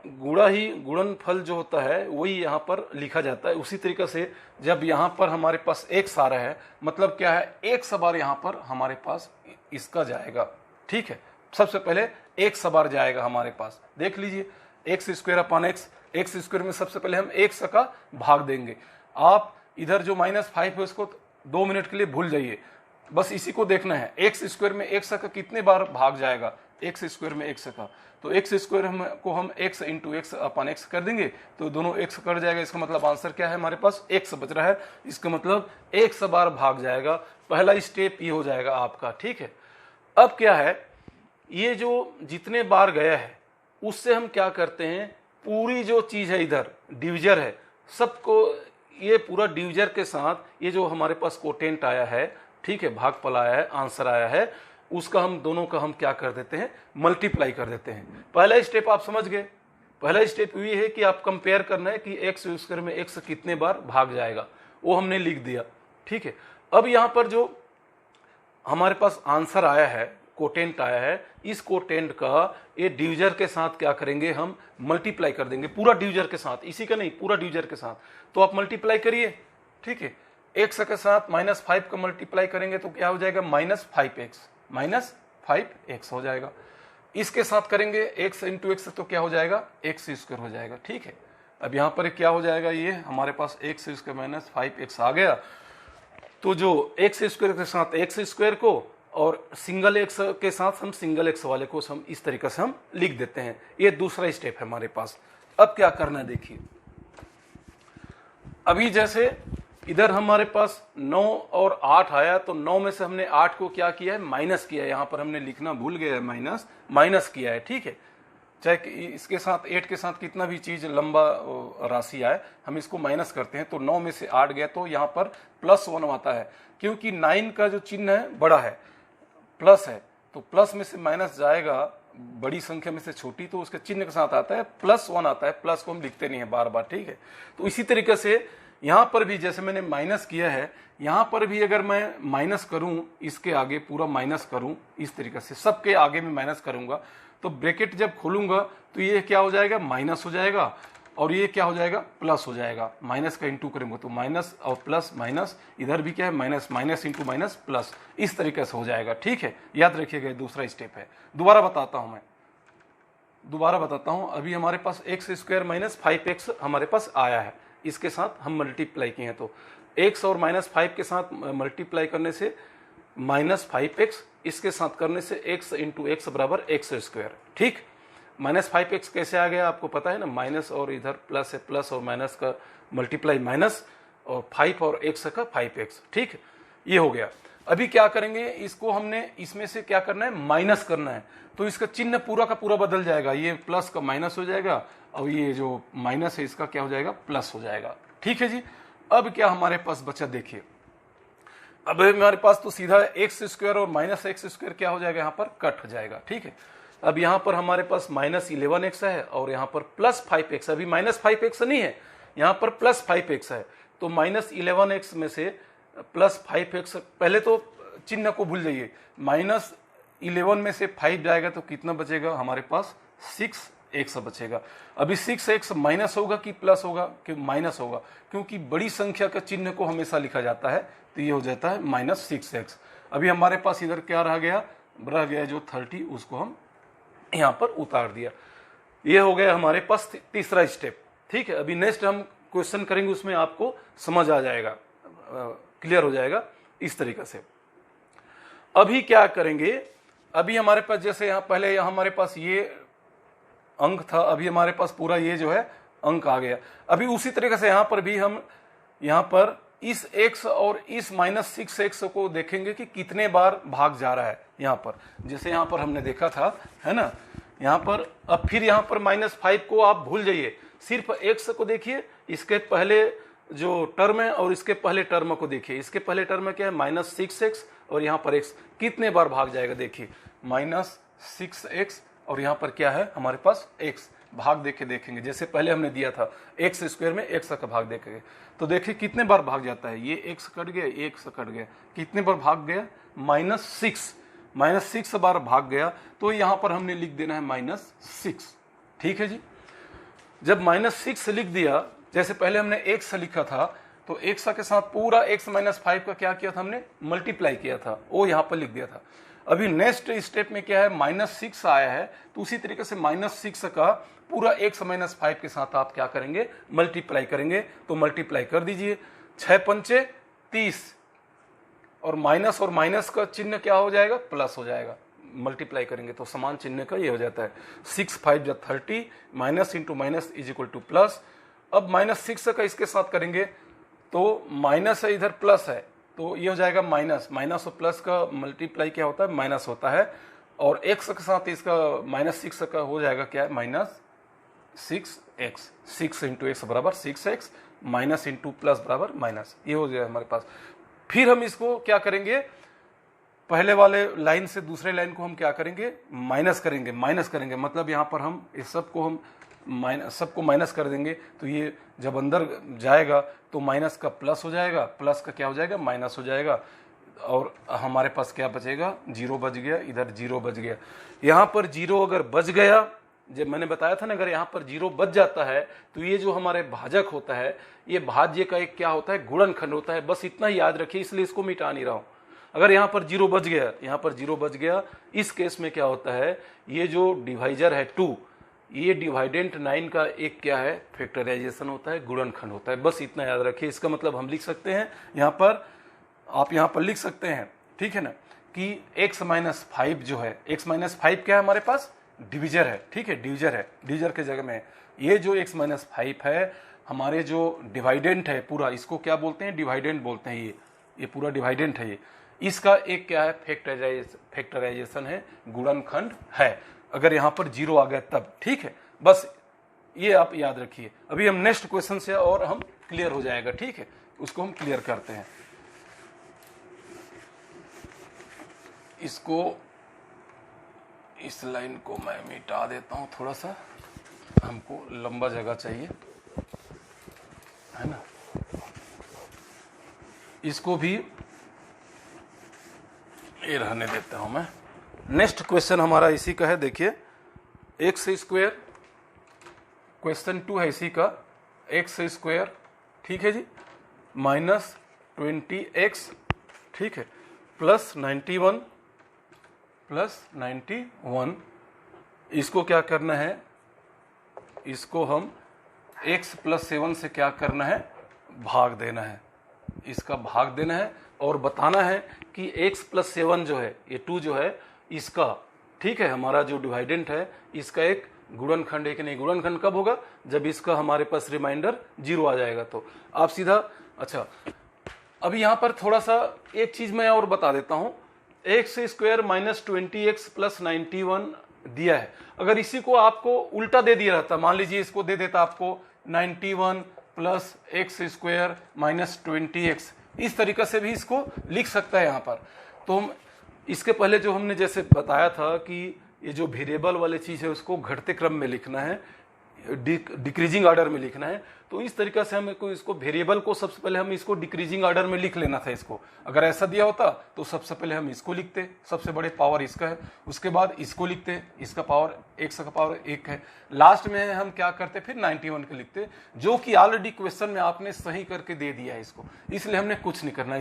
गुणनफल जो होता है वही यहाँ पर लिखा जाता है। उसी तरीके से जब यहाँ पर हमारे पास x आ रहा है, मतलब क्या है, 100 बार यहाँ पर हमारे पास इसका जाएगा। ठीक है, सबसे पहले 100 बार जाएगा हमारे पास। देख लीजिए x² x² में सबसे पहले हम 100 का भाग देंगे। आप इधर जो -5 है उसको 2 मिनट के लिए भूल जाइए, बस इसी को देखना है। x² में 100 का कितने बार भाग जाएगा, x² में 100 का, तो x² को हम x × x/x कर देंगे तो दोनों x कट जाएगा। इसका मतलब आंसर क्या है, हमारे पास x बच रहा है। इसका मतलब 100 बार भाग जाएगा। पहला स्टेप ये हो जाएगा आपका। ठीक है, अब क्या है, ये जो जितने बार गया है उससे हम क्या करते हैं, पूरी जो चीज है इधर डिविजर है, सबको ये पूरा डिविजर के साथ ये जो हमारे पास कोटेंट आया है, ठीक है, भागफल आया है, आंसर आया है, उसका हम दोनों का हम क्या कर देते हैं, मल्टीप्लाई कर देते हैं। पहला स्टेप आप समझ गए। पहला स्टेप ये है कि आप कंपेयर करना है कि x² में x कितने बार भाग जाएगा, वो हमने लिख दिया। ठीक है, अब यहां पर जो हमारे पास आंसर आया है, कोटेंट आया है, इस कोटेंट का ये डिविजर के साथ क्या करेंगे, हम मल्टीप्लाई कर देंगे, पूरा डिविजर के साथ, इसी का नहीं, पूरा डिविजर के साथ। तो आप मल्टीप्लाई करिए। ठीक है, x के साथ -5 का मल्टीप्लाई करेंगे तो क्या हो जाएगा, -5x हो जाएगा। इसके साथ करेंगे x × x तो क्या हो जाएगा, x² हो जाएगा। ठीक है, अब यहां पर क्या हो जाएगा, ये हमारे पास x² - 5x आ गया। तो जो x² के साथ x² को और सिंगल x के साथ हम सिंगल x वाले को हम इस तरीके से हम लिख देते हैं। ये दूसरा स्टेप है हमारे पास। अब क्या करना है, देखिए अभी जैसे इधर हमारे पास 9 और 8 आया, तो 9 में से हमने 8 को क्या किया है, माइनस किया है। यहां पर हमने लिखना भूल गया है, माइनस किया है। ठीक है, चाहे इसके साथ 8 के साथ कितना भी चीज लंबा राशि आए, हम इसको माइनस करते हैं। तो 9 में से 8 गया तो यहाँ पर +1 आता है, क्योंकि 9 का जो चिन्ह है बड़ा है, प्लस है, तो प्लस में से माइनस जाएगा, बड़ी संख्या में से छोटी, तो उसके चिन्ह के साथ आता है +1 आता है। प्लस को हम लिखते नहीं है बार बार। ठीक है, तो इसी तरीके से यहां पर भी जैसे मैंने माइनस किया है यहां पर भी अगर मैं माइनस करूं, इसके आगे पूरा माइनस करूं, इस तरीके से सबके आगे में माइनस करूंगा, तो ब्रैकेट जब खोलूंगा तो ये क्या हो जाएगा, माइनस हो जाएगा, और ये क्या हो जाएगा, प्लस हो जाएगा। माइनस का इंटू करेंगे तो माइनस और प्लस माइनस, इधर भी क्या है minus, minus into minus plus, इस तरीके से हो जाएगा। ठीक है, याद रखिएगा, दूसरा स्टेप है। दोबारा बताता हूं अभी हमारे पास एक्स स्क्वायर माइनस 5x हमारे पास आया है, इसके साथ हम मल्टीप्लाई किए हैं, तो x और -5 के साथ मल्टीप्लाई करने से -5x, इसके साथ करने से x इंटू एक्स बराबर एक्स स्क्वायर। ठीक, -5x कैसे आ गया आपको पता है ना, माइनस और इधर प्लस है, प्लस और माइनस का मल्टीप्लाई माइनस, और 5 और x का 5x। ठीक, ये हो गया। अभी क्या करेंगे, इसको हमने इसमें से क्या करना है, माइनस करना है, तो इसका चिन्ह पूरा का पूरा बदल जाएगा, ये प्लस का माइनस हो जाएगा, और ये जो माइनस है इसका क्या हो जाएगा, प्लस हो जाएगा। ठीक है जी। अब क्या हमारे पास बचा, देखिए अब हमारे पास तो सीधा एक्स स्क्वायर और माइनस एक्स स्क्वायर क्या हो जाएगा, यहाँ पर कट हो जाएगा। ठीक है, अब यहाँ पर हमारे पास -11x है और यहाँ पर +5x, अभी -5x नहीं है, यहाँ पर +5x है, तो -11x में से +5x, पहले तो चिन्ह को भूल जाइए, -11 में से 5 जाएगा तो कितना बचेगा हमारे पास, 6x बचेगा। अभी 6x माइनस होगा कि प्लस होगा, कि माइनस होगा, क्योंकि बड़ी संख्या का चिन्ह को हमेशा लिखा जाता है, तो ये हो जाता है -6x। अभी हमारे पास इधर क्या रह गया जो 30, उसको हम यहां पर उतार दिया। ये हो गया हमारे पास तीसरा स्टेप। ठीक है, अभी नेक्स्ट हम क्वेश्चन करेंगे, उसमें आपको समझ आ जाएगा, क्लियर हो जाएगा इस तरीके से। अभी क्या करेंगे, अभी हमारे पास जैसे यहाँ पहले हमारे पास ये अंक था, अभी हमारे पास पूरा ये जो है अंक आ गया। अभी उसी तरीके से यहाँ पर भी हम यहाँ पर इस x और इस -6x को देखेंगे कि कितने बार भाग जा रहा है। यहाँ पर जैसे यहाँ पर हमने देखा था, है ना, यहाँ पर अब फिर यहाँ पर -5 को आप भूल जाइए, सिर्फ x को देखिए, इसके पहले जो टर्म है और इसके पहले टर्म को देखिए। इसके पहले टर्म क्या है, -6x, और यहाँ पर x कितने बार भाग जाएगा, देखिए -6x, और यहाँ पर क्या है हमारे पास x, भाग देख के देखेंगे, जैसे पहले हमने दिया था एक्स स्क्वायर में x का भाग देखेंगे, तो देखिए कितने बार भाग जाता है, ये x कट गया, x कट गया, कितने बार भाग गया, -6 बार भाग गया, तो यहाँ पर हमने लिख देना है -6। ठीक है जी, जब -6 लिख दिया, जैसे पहले हमने x लिखा था, तो x के साथ पूरा x -5 का क्या किया था, हमने मल्टीप्लाई किया था, वो यहाँ पर लिख दिया था। अभी नेक्स्ट स्टेप में क्या है, -6 आया है, तो उसी तरीके से -6 का पूरा x -5 के साथ आप क्या करेंगे, मल्टीप्लाई करेंगे, तो मल्टीप्लाई कर दीजिए, 6 पंचे 30, और माइनस का चिन्ह क्या हो जाएगा, प्लस हो जाएगा, मल्टीप्लाई करेंगे तो समान चिन्ह का ये हो जाता है, 6 5 30, minus into minus is equal two plus. अब -6 का इसके साथ करेंगे तो माइनस है, इधर प्लस है, तो ये हो जाएगा माइनस और प्लस का मल्टीप्लाई क्या होता है, माइनस होता है, और x के साथ इसका -6 का हो जाएगा क्या है, -6x, 6 इंटू एक्स बराबर 6x, माइनस इंटू प्लस बराबर माइनस, ये हो जाएगा हमारे पास। फिर हम इसको क्या करेंगे, पहले वाले लाइन से दूसरे लाइन को हम क्या करेंगे, माइनस करेंगे, मतलब यहाँ पर हम इस सबको हम सबको माइनस कर देंगे, तो ये जब अंदर जाएगा तो माइनस का प्लस हो जाएगा, प्लस का क्या हो जाएगा, माइनस हो जाएगा, और हमारे पास क्या बचेगा, 0 बच गया, इधर 0 बच गया। यहाँ पर 0 अगर बच गया, जब मैंने बताया था ना, अगर यहाँ पर 0 बच जाता है तो ये जो हमारे भाजक होता है, ये भाज्य का एक क्या होता है, गुणनखंड होता है, बस इतना ही याद रखिए, इसलिए इसको मिटा नहीं रहा हूं। अगर यहाँ पर 0 बच गया, यहाँ पर 0 बच गया, इस केस में क्या होता है, ये जो डिवाइजर है 2, ये डिवाइडेंट 9 का एक क्या है, फैक्टराइजेशन होता है, गुणनखंड होता है, बस इतना याद रखिए। इसका मतलब हम लिख सकते हैं, यहाँ पर आप यहाँ पर लिख सकते हैं, ठीक है ना, कि x -5 जो है, x -5 क्या है हमारे पास, डिविजर है, ठीक है, डिविजर के जगह में ये जो x -5 है, हमारे जो डिवाइडेंट है पूरा, इसको क्या बोलते हैं, डिवाइडेंट बोलते हैं, ये पूरा डिवाइडेंट है, ये इसका एक क्या है, फैक्टराइजेशन है, गुणनखंड है। अगर यहाँ पर 0 आ गया तब, ठीक है, बस ये आप याद रखिए। अभी हम नेक्स्ट क्वेश्चन से और हम क्लियर हो जाएगा, ठीक है, उसको हम क्लियर करते हैं। इसको, इस लाइन को मैं मिटा देता हूं, थोड़ा सा हमको लंबा जगह चाहिए, है ना। इसको भी ये रहने देता हूं मैं। नेक्स्ट क्वेश्चन हमारा इसी का है, देखिए एक्स स्क्वायर, क्वेश्चन 2 है इसी का, एक्स स्क्वायर, ठीक है जी, माइनस 20x, ठीक है, प्लस 91, इसको क्या करना है, इसको हम x प्लस 7 से क्या करना है, भाग देना है, इसका भाग देना है और बताना है कि x प्लस 7 जो है, ये 2 जो है इसका, ठीक है, हमारा जो डिवाइडेंट है इसका एक गुणनखंड है कि नहीं। गुणनखंड कब होगा, जब इसका हमारे पास रिमाइंडर 0 आ जाएगा। तो आप सीधा, अच्छा अभी यहां पर थोड़ा सा एक चीज मैं और बता देता हूं, x square minus 20x plus 91 दिया है, अगर इसी को आपको उल्टा दे दिया रहता, मान लीजिए इसको दे देता आपको 91 plus x square minus 20x, इस तरीके से भी इसको लिख सकता है यहाँ पर। तो हम इसके पहले जो हमने जैसे बताया था कि ये जो वेरिएबल वाली चीज है उसको घटते क्रम में लिखना है, डिक्रीजिंग ऑर्डर में लिखना है। तो इस तरीके से हमें को इसको वेरिएबल को सबसे पहले हम इसको डिक्रीजिंग ऑर्डर में लिख लेना था इसको। अगर ऐसा दिया होता तो सबसे पहले हम इसको लिखते, सबसे बड़े पावर इसका है, उसके बाद इसको लिखते, इसका पावर x का पावर 1 है, लास्ट में हम क्या करते फिर 91 के लिखते, जो कि ऑलरेडी क्वेश्चन में आपने सही करके दे दिया है इसको, इसलिए हमने कुछ नहीं करना,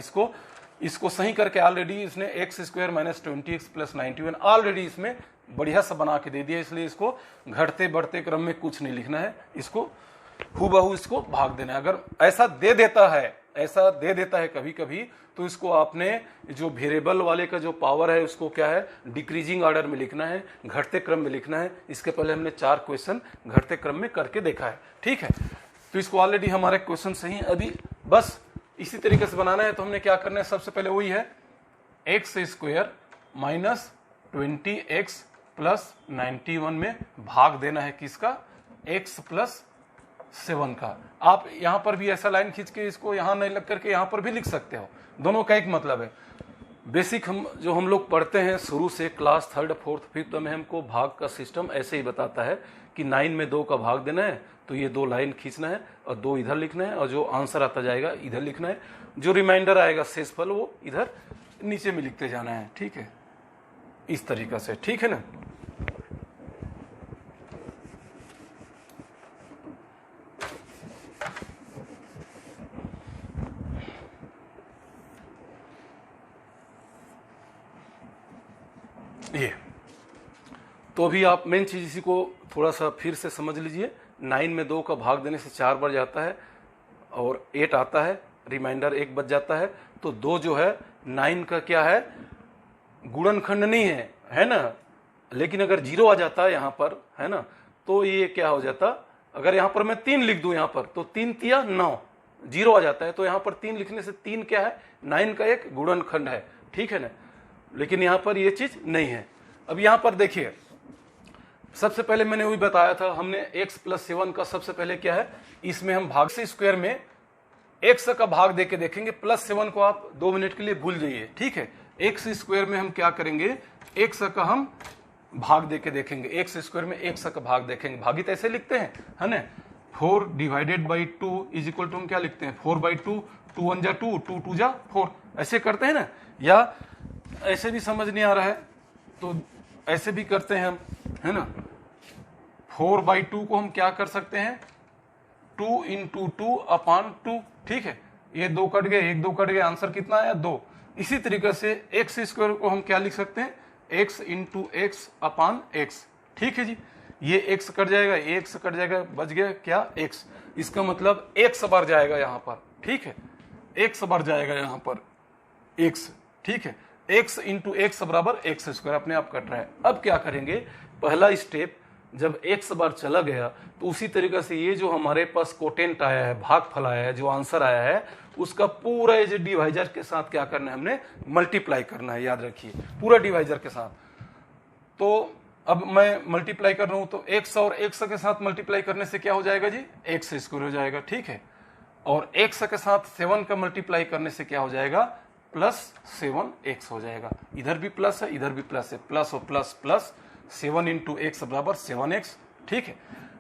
इसको सही करके ऑलरेडी इसने x square minus 20x plus 91 already इसमें बढ़िया सा बना के दे दिया, इसलिए इसको घटते बढ़ते क्रम में कुछ नहीं लिखना है, इसको हूबहू इसको भाग देना है। अगर ऐसा दे देता है कभी कभी, तो इसको आपने जो वेरिएबल वाले का जो पावर है उसको क्या है, डिक्रीजिंग ऑर्डर में लिखना है, घटते क्रम में लिखना है। इसके पहले हमने 4 क्वेश्चन घटते क्रम में करके देखा है, ठीक है। तो इसको ऑलरेडी हमारे क्वेश्चन सही, अभी बस इसी तरीके से बनाना है। तो हमने क्या करना है, सबसे पहले वही है x square minus 20x plus 91 में भाग देना है किसका, x प्लस 7 का। आप यहां पर भी ऐसा लाइन खींच के इसको यहां नहीं लग करके यहां पर भी लिख सकते हो, दोनों का एक मतलब है। बेसिक हम लोग पढ़ते हैं शुरू से, क्लास 3rd 4th 5th में हमको भाग का सिस्टम ऐसे ही बताता है कि 9 में 2 का भाग देना है, तो ये 2 लाइन खींचना है और 2 इधर लिखना है, और जो आंसर आता जाएगा इधर लिखना है, जो रिमाइंडर आएगा शेषफल वो इधर नीचे में लिखते जाना है, ठीक है, इस तरीका से, ठीक है ना। ये तो अभी आप मेन चीज इसी को थोड़ा सा फिर से समझ लीजिए। 9 में 2 का भाग देने से 4 बार जाता है और 8 आता है, रिमाइंडर 1 बच जाता है। तो 2 जो है 9 का क्या है, गुणनखंड नहीं है, है ना, लेकिन अगर 0 आ जाता है यहाँ पर, है ना, तो ये क्या हो जाता, अगर यहाँ पर मैं 3 लिख दूं यहाँ पर, तो 3 तिया 9, 0 आ जाता है। तो यहाँ पर 3 लिखने से 3 क्या है, 9 का एक गुणनखंड है, ठीक है ना, लेकिन यहाँ पर ये चीज नहीं है। अब यहाँ पर देखिए, सबसे पहले मैंने वही बताया था, हमने x प्लस 7 का सबसे पहले क्या है, इसमें हम भाग से स्क्वायर में x का भाग देके देखेंगे। प्लस 7 को आप 2 मिनट के लिए भूल जाइए, ठीक है। x स्क्वायर में हम क्या करेंगे, x का हम भाग देके देखेंगे, x स्क्वायर में x का भाग देखेंगे। भागित ऐसे लिखते हैं, है ना, 4 divided by 2 is equal to हम क्या लिखते हैं, 4/2, 2 1 जा 2, 2 2 जा 4, ऐसे करते हैं ना। या ऐसे भी समझ नहीं आ रहा है तो ऐसे भी करते हैं हम, है ना, 4/2 को हम क्या कर सकते हैं, 2 × 2/2, ठीक है। ये 2 कट गए, 1 2 कट गए, आंसर कितना आया, 2। इसी तरीके से x स्क्वायर को हम क्या लिख सकते हैं, x × x/x, ठीक है जी। ये x कट जाएगा, ये x कट जाएगा, बच गया क्या, x। इसका मतलब x बार जाएगा यहाँ पर, ठीक है, x बार जाएगा यहाँ पर x, ठीक है। x × x बराबर x स्क्वायर अपने आप कट रहा है। अब क्या करेंगे, पहला स्टेप, जब x बार चला गया तो उसी तरीके से ये जो हमारे पास कोटेंट आया है, भागफल आया है, जो आंसर आया है, उसका पूरा ये डिवाइजर के साथ क्या करना है, हमने मल्टीप्लाई करना है, याद रखिए, पूरा डिवाइजर के साथ। तो अब मैं मल्टीप्लाई कर रहा हूं, तो x और x के साथ मल्टीप्लाई करने से क्या हो जाएगा जी, x स्क्वायर हो जाएगा, ठीक है। और x के साथ 7 का मल्टीप्लाई करने से क्या हो जाएगा, प्लस 7x हो जाएगा। इधर भी प्लस है, इधर भी प्लस है, प्लस और प्लस प्लस, 7 × x बराबर 7x, ठीक है।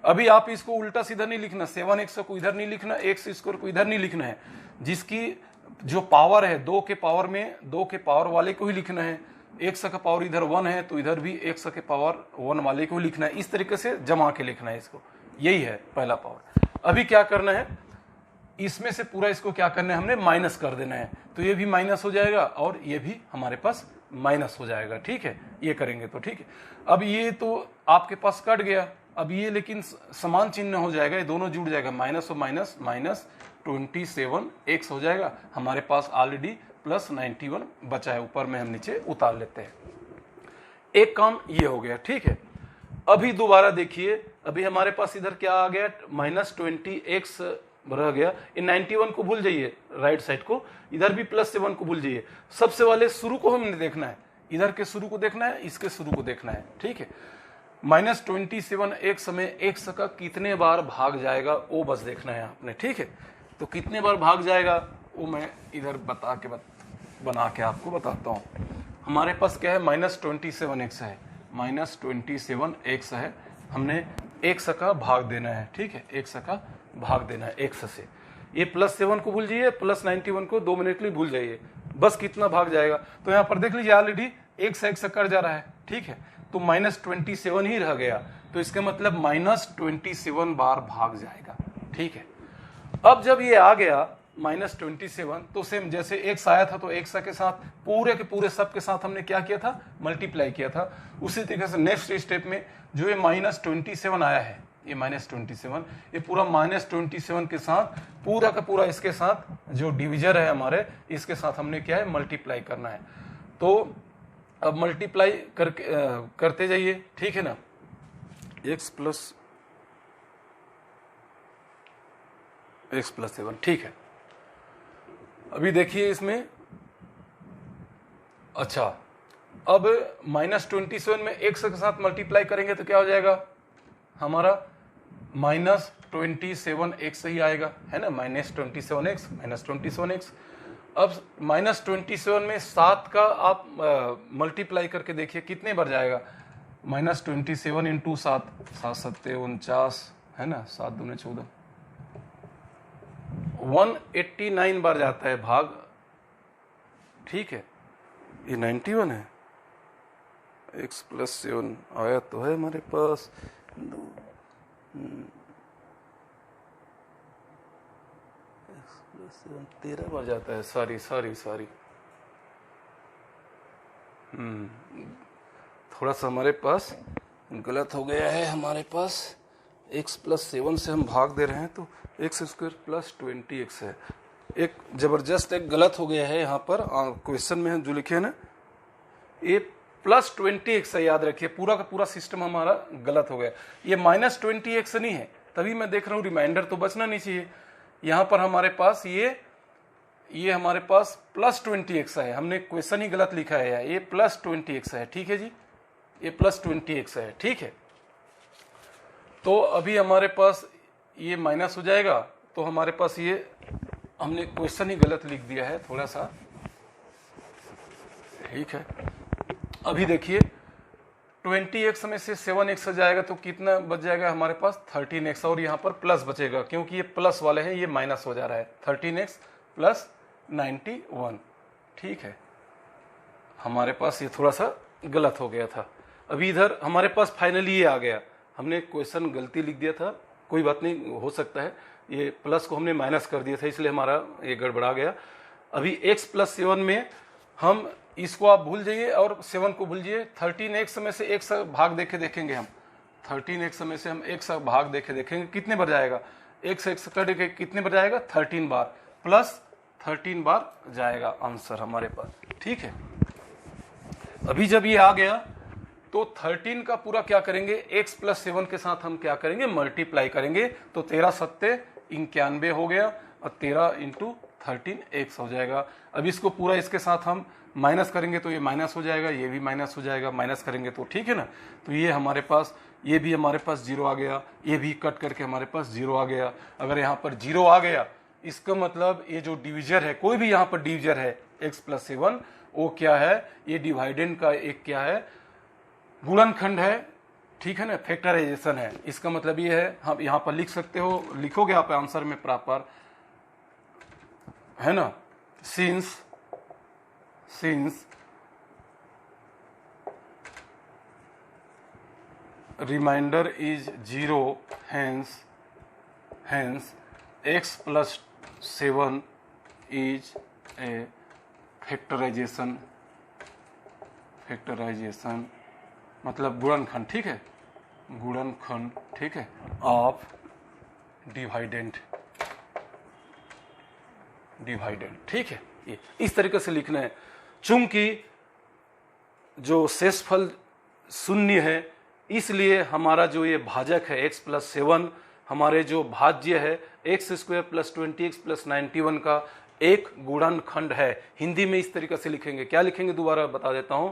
अभी आप इसको उल्टा सीधा नहीं लिखना, 7x को इधर नहीं लिखना, x स्क्वायर को इधर नहीं लिखना है। जिसकी जो पावर है 2 के पावर में 2 के पावर वाले को ही लिखना है, x का पावर इधर 1 है तो इधर भी x के पावर 1 वाले को लिखना है, इस तरीके से जमा के लिखना है इसको। यही है पहला पावर। अभी क्या करना है, इसमें से पूरा इसको क्या करना है, हमने माइनस कर देना है, तो ये भी माइनस हो जाएगा और ये भी हमारे पास माइनस हो जाएगा। ठीक है, ये करेंगे तो ठीक है। अब ये तो आपके पास कट गया, अब ये लेकिन समान चिन्ह हो जाएगा, ये दोनों जुड़ जाएगा, माइनस और माइनस, माइनस 27x हो जाएगा। हमारे पास ऑलरेडी प्लस 91 बचा है, ऊपर में हम नीचे उतार लेते हैं। एक काम ये हो गया। ठीक है, अभी दोबारा देखिए, अभी हमारे पास इधर क्या आ गया, माइनस 20x रह गया। इन 91 को भूल जाइए, राइट साइड को, इधर भी प्लस 7 को भूल जाइए। सबसे वाले शुरू को हमने देखना है, इधर के शुरू को देखना है, इसके शुरू को देखना है। ठीक है, माइनस 27x में x का कितने बार भाग जाएगा वो बस देखना है आपने। ठीक है, तो कितने बार भाग जाएगा वो मैं इधर बना के आपको बताता हूँ। हमारे पास क्या है, माइनस 27x है, माइनस 27x है, हमने x का भाग देना है। ठीक है, x का भाग देना है x से। ये प्लस 7 को भूल जाइए, प्लस 91 को 2 मिनट के लिए भूल जाइए, बस कितना भाग जाएगा। तो यहाँ पर देख लीजिए ऑलरेडी x कट जा रहा है। ठीक है, तो माइनस 27 ही रह गया, तो इसका मतलब माइनस 27 बार भाग जाएगा। ठीक है, अब जब ये आ गया माइनस 27, तो सेम जैसे x आया था तो x के साथ पूरे के पूरे सब के साथ हमने क्या किया था, मल्टीप्लाई किया था। उसी तरीके से नेक्स्ट स्टेप में जो ये माइनस 27 आया है, ये माइनस 27, ये पूरा माइनस 27 के साथ पूरा का पूरा इसके साथ जो डिविजर है हमारे, इसके साथ हमने क्या है, मल्टीप्लाई करना है। तो अब मल्टीप्लाई करते जाइए। ठीक है ना, x प्लस 7। ठीक है, अभी देखिए इसमें, अच्छा अब माइनस 27 में x के साथ मल्टीप्लाई करेंगे तो क्या हो जाएगा हमारा, माइनस 27x ही आएगा, है ना, माइनस 27x, माइनस 27x। अब माइनस 27 में 7 का आप मल्टीप्लाई करके देखिए कितने बार जाएगा, माइनस 27 इंटू 7, 7 7 49, है ना, 7 दूने 14, 189 बार जाता है भाग। ठीक है, ये 91 है, x प्लस 7 आया तो है हमारे पास, 13 बार जाता है, सॉरी थोड़ा सा हमारे पास गलत हो गया है। हमारे पास x प्लस 7 से हम भाग दे रहे हैं तो x स्क्वायर प्लस 20x है। एक जबरदस्त एक गलत हो गया है यहाँ पर क्वेश्चन में जो लिखे है ना, ये प्लस 20x है, याद रखिए पूरा का पूरा सिस्टम हमारा गलत हो गया। ये माइनस 20x नहीं है, तभी मैं देख रहा हूँ रिमाइंडर तो बचना नहीं चाहिए। यहाँ पर हमारे पास ये हमारे पास प्लस 20x है, हमने क्वेश्चन ही गलत लिखा है, ये प्लस 20x है। ठीक है जी, ये प्लस 20x है। ठीक है, तो अभी हमारे पास ये माइनस हो जाएगा, तो हमारे पास ये हमने क्वेश्चन ही गलत लिख दिया है थोड़ा सा। ठीक है, अभी देखिए 20x में से 7x जाएगा तो कितना बच जाएगा हमारे पास, 13x, और यहाँ पर प्लस बचेगा क्योंकि ये प्लस वाले हैं, ये माइनस हो जा रहा है, 13x प्लस 91। ठीक है, हमारे पास ये थोड़ा सा गलत हो गया था। अभी इधर हमारे पास फाइनली ये आ गया, हमने क्वेश्चन गलती लिख दिया था, कोई बात नहीं, हो सकता है, ये प्लस को हमने माइनस कर दिया था इसलिए हमारा ये गड़बड़ा गया। अभी x प्लस 7 में हम इसको आप भूल जाइए और 7 को भूल जाइए, 13x में से x भाग देखे देखेंगे हम, 13x में से हम x भाग देखे देखेंगे कितने बार जाएगा, x कट के कितने बार जाएगा, 13 बार, प्लस 13 बार जाएगा आंसर हमारे पास। ठीक है, अभी जब ये आ गया तो 13 का पूरा क्या करेंगे, x प्लस 7 के साथ हम क्या करेंगे, मल्टीप्लाई करेंगे, तो 13 सत्ते 91 हो गया और 13 इंटू 13 x हो जाएगा। अब इसको पूरा इसके साथ हम माइनस करेंगे तो ये माइनस हो जाएगा, ये भी माइनस हो जाएगा, माइनस करेंगे तो ठीक है ना, तो ये हमारे पास, ये भी हमारे पास 0 आ गया, ये भी कट करके हमारे पास 0 आ गया। अगर यहाँ पर 0 आ गया इसका मतलब ये जो डिविजर है, कोई भी यहाँ पर डिविजर है x प्लस 7, वो क्या है, ये डिवाइडेंड का एक क्या है, गुणनखंड है। ठीक है ना, फैक्टराइजेशन है। इसका मतलब ये है, हम यहाँ पर लिख सकते हो, लिखोगे आप आंसर में प्रॉपर, है ना, since remainder is 0, hence x plus 7 is a factorisation मतलब गुणनखंड, ठीक है, गुणनखंड, ठीक है, ऑफ डिवाइडेंड, ठीक है। ये इस तरीके से लिखना है। चूंकि जो शेषफल शून्य है, इसलिए हमारा जो ये भाजक है x प्लस 7, हमारे जो भाज्य है x square plus 20x plus 91 का एक गुणनखंड है। हिंदी में इस तरीके से लिखेंगे, क्या लिखेंगे दोबारा बता देता हूं।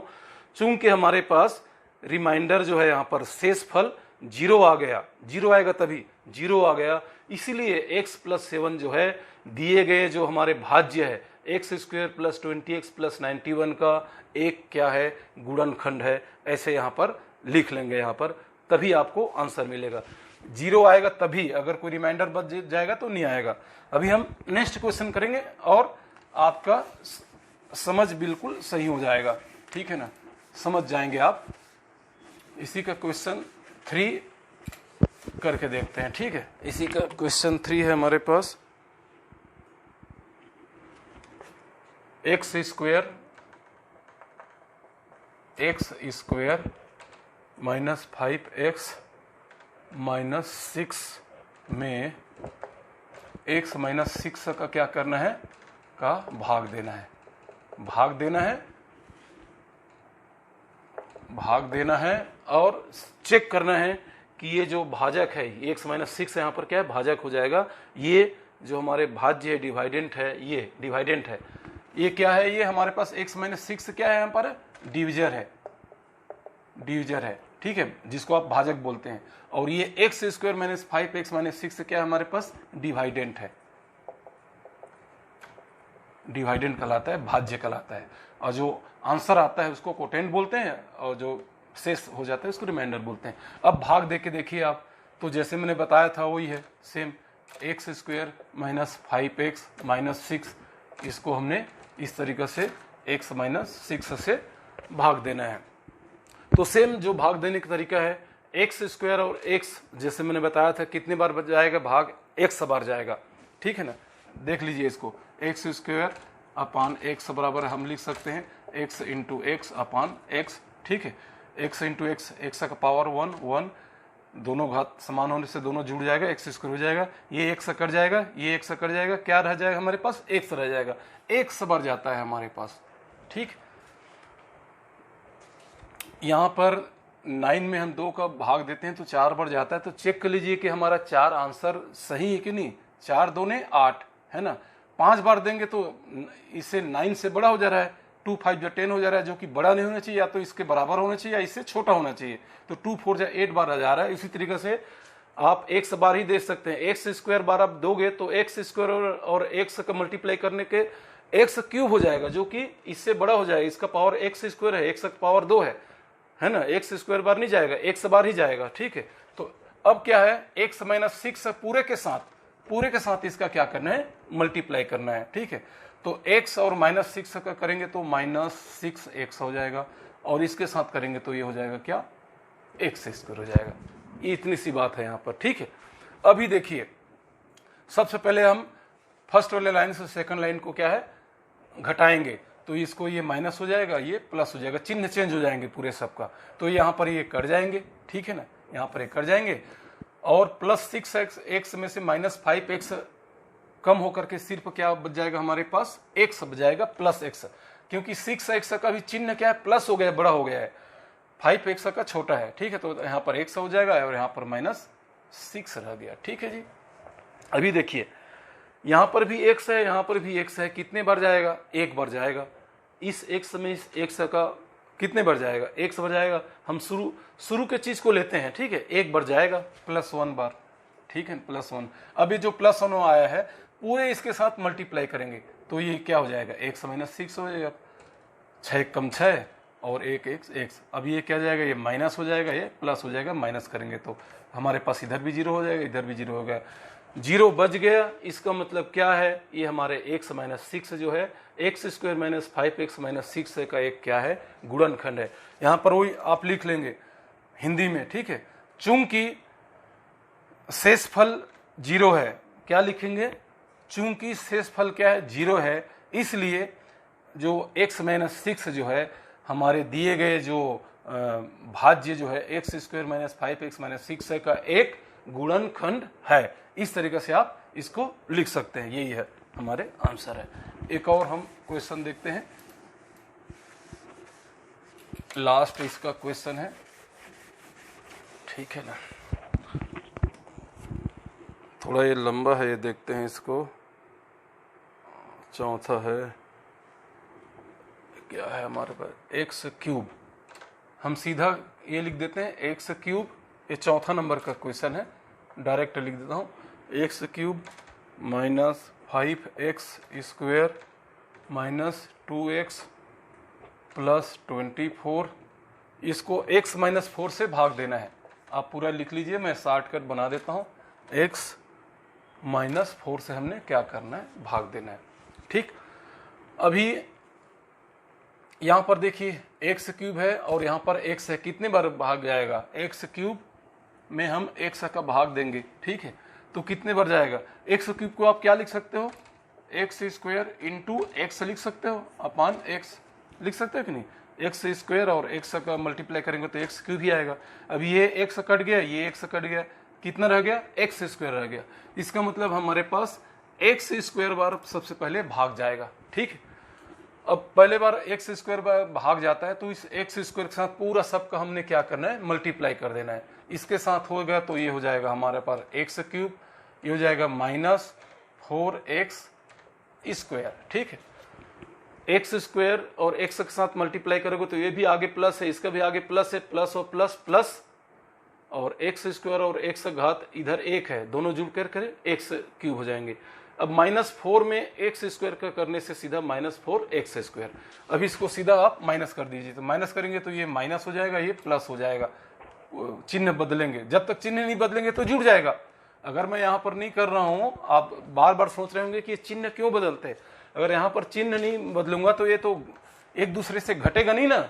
चूंकि हमारे पास रिमाइंडर जो है यहां पर शेषफल 0 आ गया, 0 आएगा तभी 0 आ गया, इसीलिए x प्लस 7 जो है दिए गए जो हमारे भाज्य है x square plus 20x plus 91 का एक क्या है, गुणनखंड है। ऐसे यहां पर लिख लेंगे, यहां पर तभी आपको आंसर मिलेगा। 0 आएगा तभी, अगर कोई रिमाइंडर बच जाएगा तो नहीं आएगा। अभी हम नेक्स्ट क्वेश्चन करेंगे और आपका समझ बिल्कुल सही हो जाएगा, ठीक है ना, समझ जाएंगे आप। इसी का क्वेश्चन 3 करके देखते हैं, ठीक है। इसी का क्वेश्चन 3 है हमारे पास। X square minus 5x minus 6 में x माइनस 6 का क्या करना है, का भाग देना है, भाग देना है और चेक करना है कि ये जो भाजक है x माइनस 6 यहाँ पर क्या है, भाजक हो जाएगा। ये जो हमारे भाज्य है डिवाइडेंट है, ये डिवाइडेंट है, ये क्या है, ये हमारे पास x माइनस 6 क्या है, यहाँ पर डिविजर है, ठीक है, जिसको आप भाजक बोलते हैं। और ये x square minus 5x minus 6 क्या है हमारे पास, डिवाइडेंट है, डिवाइडेंट कहलाता है, भाज्य कहलाता है। और जो आंसर आता है उसको कोटेंट बोलते हैं, और जो शेष हो जाता है उसको रिमाइंडर बोलते हैं। अब भाग दे के देखिए आप, तो जैसे मैंने बताया था वही है same, x square minus 5x minus 6, इसको हमने इस तरीके से x माइनस 6 से भाग देना है। तो सेम जो भाग देने का तरीका है, एक्स स्क्वायर और x जैसे मैंने बताया था कितने बार बच जाएगा, भाग x बार जाएगा, ठीक है ना। देख लीजिए इसको, एक्स स्क्वायर अपान x बराबर हम लिख सकते हैं x इंटू एक्स अपान x, ठीक है, x इंटू एक्स, एक्स का पावर 1, दोनों घात समान होने से दोनों जुड़ जाएगा, एक्स स्क्वायर हो जाएगा, ये x कट जाएगा, ये x कट जाएगा, क्या रह जाएगा हमारे पास, x रह जाएगा, x बार जाता है हमारे पास, ठीक। यहाँ पर 9 में हम 2 का भाग देते हैं तो 4 बार जाता है, तो चेक कर लीजिए कि हमारा 4 आंसर सही है कि नहीं। 4 दूने 8 है ना, 5 बार देंगे तो इससे 9 से बड़ा हो जा रहा है, 2 5 जा 10 हो जा रहा है, जो कि बड़ा नहीं होना चाहिए, या तो इसके बराबर होना चाहिए या इससे छोटा होना चाहिए। तो 2 4 जा 8 बार आ जा रहा है। इसी तरीके से आप x बार ही दे सकते हैं, एक्स स्क्वायर बार आप दोगे तो एक्स स्क्वायर और x का मल्टीप्लाई करने के x क्यूब हो जाएगा, जो कि इससे बड़ा हो जाएगा, इसका पावर एक्स स्क्वायर है, x का पावर 2 है ना, एक्स स्क्वायर बार नहीं जाएगा, x बार ही जाएगा, ठीक है। तो अब क्या है, x माइनस 6 पूरे के साथ इसका क्या करना है, मल्टीप्लाई करना है, ठीक है। तो x और माइनस 6 का करेंगे तो माइनस 6x हो जाएगा, और इसके साथ करेंगे तो ये हो जाएगा क्या, x स्क्वायर हो जाएगा। ये इतनी सी बात है यहाँ पर, ठीक है। अभी देखिए, सबसे पहले हम फर्स्ट वाले लाइन से सेकंड लाइन को क्या है, घटाएंगे, तो इसको ये माइनस हो जाएगा, ये प्लस हो जाएगा, चिन्ह चेंज हो जाएंगे पूरे सबका, तो यहाँ पर ये कट जाएंगे, ठीक है ना, यहाँ पर ये कट जाएंगे। और प्लस 6x में से माइनस 5x कम होकर के सिर्फ क्या बच जाएगा हमारे पास, x बच जाएगा प्लस x, क्योंकि 6x का भी चिन्ह क्या है, प्लस हो गया है, बड़ा हो गया है, 5x का छोटा है, ठीक है। तो यहाँ पर x हो जाएगा और यहाँ पर माइनस 6 रह गया, ठीक है जी। अभी देखिए, यहाँ पर भी x है, यहाँ पर भी x है, कितने बार जाएगा, 1 बार जाएगा। इस x में इस x का कितने बार जाएगा, 1 बार जाएगा। हम शुरू के चीज को लेते हैं, ठीक है, 1 बार जाएगा, प्लस 1 बार, ठीक है, प्लस 1। अभी जो प्लस 1 आया है पूरे इसके साथ मल्टीप्लाई करेंगे तो ये क्या हो जाएगा, 1 माइनस 6 हो जाएगा, 6 कम 6 और 1 x। अब ये क्या जाएगा, ये माइनस हो जाएगा, ये प्लस हो जाएगा, माइनस करेंगे तो हमारे पास इधर भी 0 हो जाएगा, इधर भी 0 हो गया। जीरो बच गया, इसका मतलब क्या है, ये हमारे x माइनस 6 जो है x square minus 5x minus 6 का एक क्या है, गुणनखंड है। यहाँ पर वही आप लिख लेंगे हिंदी में, ठीक है। चूंकि शेषफल जीरो है, क्या लिखेंगे, चूंकि शेषफल क्या है, जीरो है, इसलिए जो x माइनस 6 जो है हमारे दिए गए जो भाज्य जो है x square minus 5x minus 6 का एक गुणनखंड है। इस तरीके से आप इसको लिख सकते हैं, यही है हमारे आंसर है। एक और हम क्वेश्चन देखते हैं, लास्ट इसका क्वेश्चन है, ठीक है ना। थोड़ा ये लंबा है, ये देखते हैं इसको। चौथा है, क्या है हमारे पास, एक्स क्यूब। हम सीधा ये लिख देते हैं एक्स क्यूब, ये चौथा नंबर का क्वेश्चन है, डायरेक्ट लिख देता हूँ। X cube minus 5x square minus 2x plus 24, इसको x माइनस 4 से भाग देना है। आप पूरा लिख लीजिए, मैं शॉर्टकट बना देता हूँ। x माइनस 4 से हमने क्या करना है, भाग देना है, ठीक। अभी यहाँ पर देखिए एक्स क्यूब है और यहाँ पर x है, कितने बार भाग जाएगा, एक्स क्यूब में हम x का भाग देंगे, ठीक है, तो कितने बार जाएगा। एक्स क्यूब को आप क्या लिख सकते हो, एक्स स्क्वायर इंटू एक्स लिख सकते हो, अपान एक्स लिख सकते हो कि नहीं। एक्स स्क्वायर और एक्स का मल्टीप्लाई करेंगे तो एक्स क्यूब ही आएगा। अब ये एक्स कट गया, ये एक्स कट गया, कितना रह गया, एक्स स्क्वायर रह गया। इसका मतलब हमारे पास एक्स स्क्वायर बार सबसे पहले भाग जाएगा, ठीक है। अब पहले बार एक्स स्क्वायर बार भाग जाता है तो इस एक्स स्क्वायर के साथ पूरा सबका हमने क्या करना है, मल्टीप्लाई कर देना है। इसके साथ होगा तो ये हो जाएगा हमारे पास एक्स क्यूब, ये हो जाएगा माइनस 4x स्क्वायर, ठीक है। एक्स स्क्वायर और एक्स के साथ मल्टीप्लाई करोगे तो ये भी आगे प्लस है, इसका भी आगे प्लस है, प्लस और प्लस प्लस, और एक्स स्क्वायर और एक्स का घात इधर एक है, दोनों जुड़ कर करे एक्स क्यूब हो जाएंगे। अब -4 में एक्स स्क्वायर का करने से सीधा -4x स्क्वायर। अब इसको सीधा आप माइनस कर दीजिए, तो माइनस करेंगे तो ये माइनस हो जाएगा, ये प्लस हो जाएगा। चिन्ह बदलेंगे, जब तक चिन्ह नहीं बदलेंगे तो जुड़ जाएगा। अगर मैं यहाँ पर नहीं कर रहा हूँ, आप बार बार सोच रहे होंगे कि ये चिन्ह क्यों बदलते हैं। अगर यहाँ पर चिन्ह नहीं बदलूंगा तो ये तो एक दूसरे से घटेगा नहीं ना,